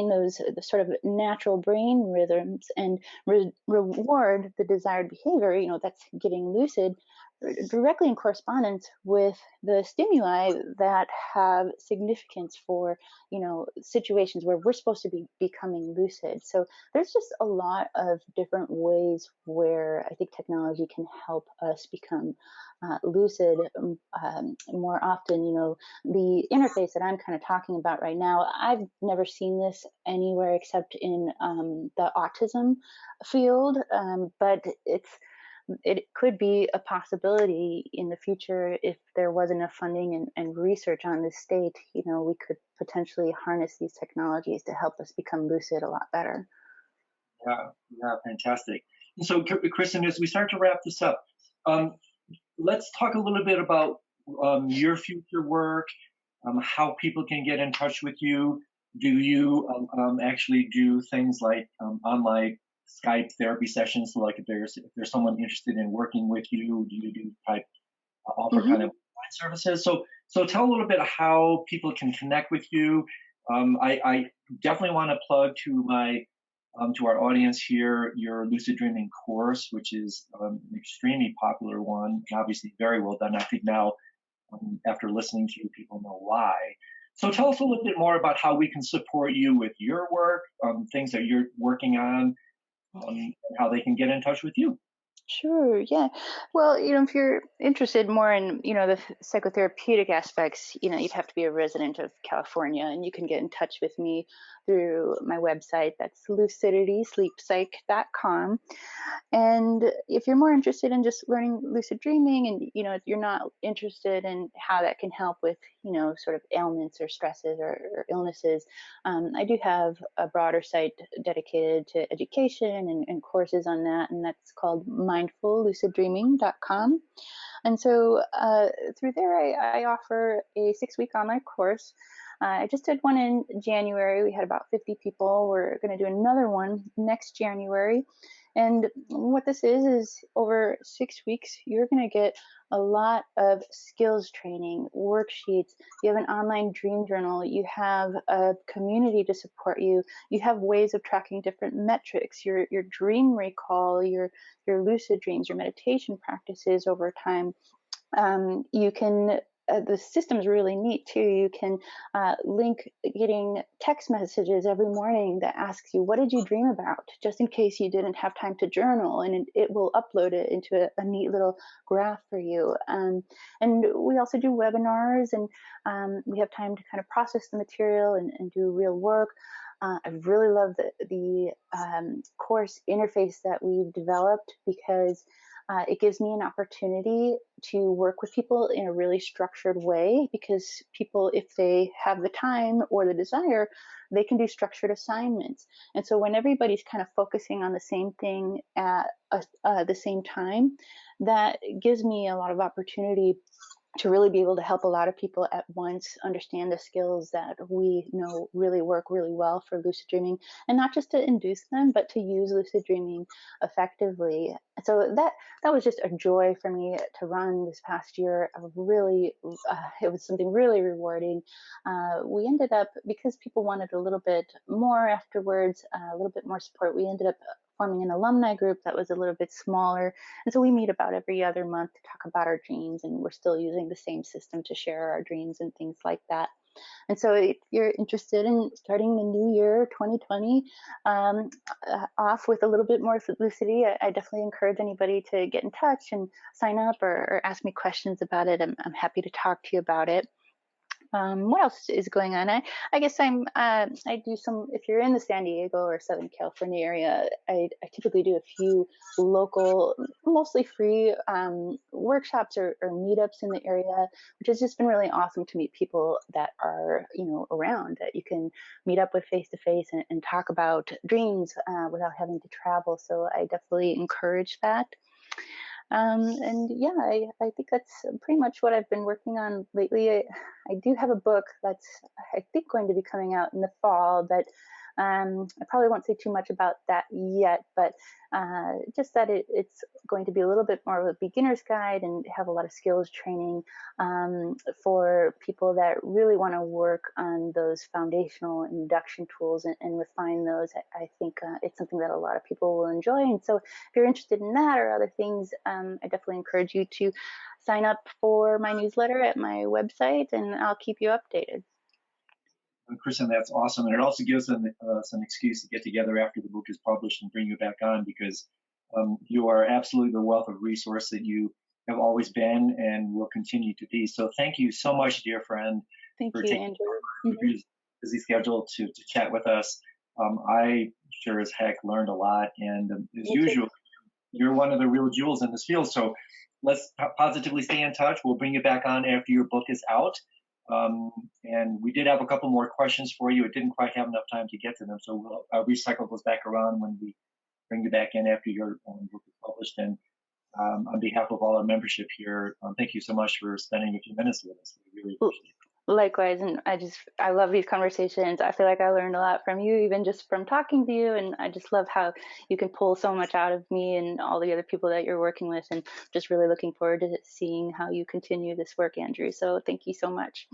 Speaker 2: those the sort of natural brain rhythms, and reward the desired behavior. That's getting lucid directly in correspondence with the stimuli that have significance for situations where we're supposed to be becoming lucid. So there's just a lot of different ways where I think technology can help us become lucid more often. The interface that I'm kind of talking about right now, I've never seen this anywhere except in the autism field, but it could be a possibility in the future if there was enough funding and research on this state. We could potentially harness these technologies to help us become lucid a lot better.
Speaker 1: Yeah, yeah, fantastic. And so, Kristen, as we start to wrap this up, um, let's talk a little bit about your future work, how people can get in touch with you. Do you actually do things like online Skype therapy sessions? So like if there's someone interested in working with you, do you do type offer kind of
Speaker 2: Hmm.
Speaker 1: online services? So tell a little bit how people can connect with you. I definitely want to plug to our audience here your lucid dreaming course, which is an extremely popular one, and obviously very well done. I think now, after listening to you, people know why. So tell us a little bit more about how we can support you with your work, things that you're working on, and how they can get in touch with you.
Speaker 2: Sure, yeah. Well, if you're interested more in, the psychotherapeutic aspects, you'd have to be a resident of California, and you can get in touch with me through my website. That's luciditysleeppsych.com. And if you're more interested in just learning lucid dreaming, and you're not interested in how that can help with sort of ailments or stresses or illnesses, I do have a broader site dedicated to education and courses on that, and that's called mindfulluciddreaming.com. And so through there, I offer a 6-week online course. I just did one in January. We had about 50 people. We're going to do another one next January. And what this is over 6 weeks, you're going to get a lot of skills training, worksheets. You have an online dream journal. You have a community to support you. You have ways of tracking different metrics, your dream recall, your lucid dreams, your meditation practices over time. You can the system's really neat too. You can link getting text messages every morning that asks you, what did you dream about? Just in case you didn't have time to journal, and it will upload it into a neat little graph for you. And we also do webinars, and we have time to kind of process the material and do real work. I really love the course interface that we've developed, because it gives me an opportunity to work with people in a really structured way, because people, if they have the time or the desire, they can do structured assignments. And so when everybody's kind of focusing on the same thing at the same time, that gives me a lot of opportunity to really be able to help a lot of people at once understand the skills that we know really work really well for lucid dreaming, and not just to induce them, but to use lucid dreaming effectively. So that was just a joy for me to run this past year. It was something really rewarding. We ended up, because people wanted a little bit more afterwards, a little bit more support, we ended up forming an alumni group that was a little bit smaller. And so we meet about every other month to talk about our dreams, and we're still using the same system to share our dreams and things like that. And so if you're interested in starting the new year, 2020, off with a little bit more lucidity, I definitely encourage anybody to get in touch and sign up or ask me questions about it. I'm happy to talk to you about it. What else is going on? I guess I do some, if you're in the San Diego or Southern California area, I typically do a few local, mostly free workshops or meetups in the area, which has just been really awesome to meet people that are, around, that you can meet up with face to face and talk about dreams without having to travel. So I definitely encourage that. And yeah, I think that's pretty much what I've been working on lately. I do have a book that's, I think, going to be coming out in the fall, but I probably won't say too much about that yet, but just that it's going to be a little bit more of a beginner's guide and have a lot of skills training for people that really want to work on those foundational induction tools and refine those. I think it's something that a lot of people will enjoy. And so if you're interested in that or other things, I definitely encourage you to sign up for my newsletter at my website, and I'll keep you updated.
Speaker 1: Kristen, that's awesome. And it also gives them some excuse to get together after the book is published and bring you back on, because you are absolutely the wealth of resource that you have always been and will continue to be. So thank you so much, dear friend,
Speaker 2: for
Speaker 1: taking
Speaker 2: Andrew.
Speaker 1: your busy schedule to chat with us. I sure as heck learned a lot. And as usual, you're one of the real jewels in this field. So let's positively stay in touch. We'll bring you back on after your book is out. And we did have a couple more questions for you. It didn't quite have enough time to get to them, so we'll recycle those back around when we bring you back in after your book is published. And on behalf of all our membership here, thank you so much for spending a few minutes with us. We really appreciate it.
Speaker 2: Likewise, and I love these conversations. I feel like I learned a lot from you, even just from talking to you, and I just love how you can pull so much out of me and all the other people that you're working with, and just really looking forward to seeing how you continue this work, Andrew. So thank you so much.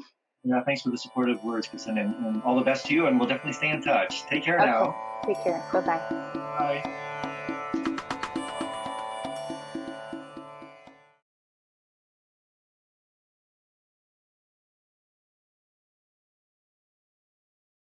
Speaker 1: Yeah, thanks for the supportive words, Kristen, and all the best to you, and we'll definitely stay in touch. Take care now.
Speaker 2: Take care. Bye-bye.
Speaker 1: Bye.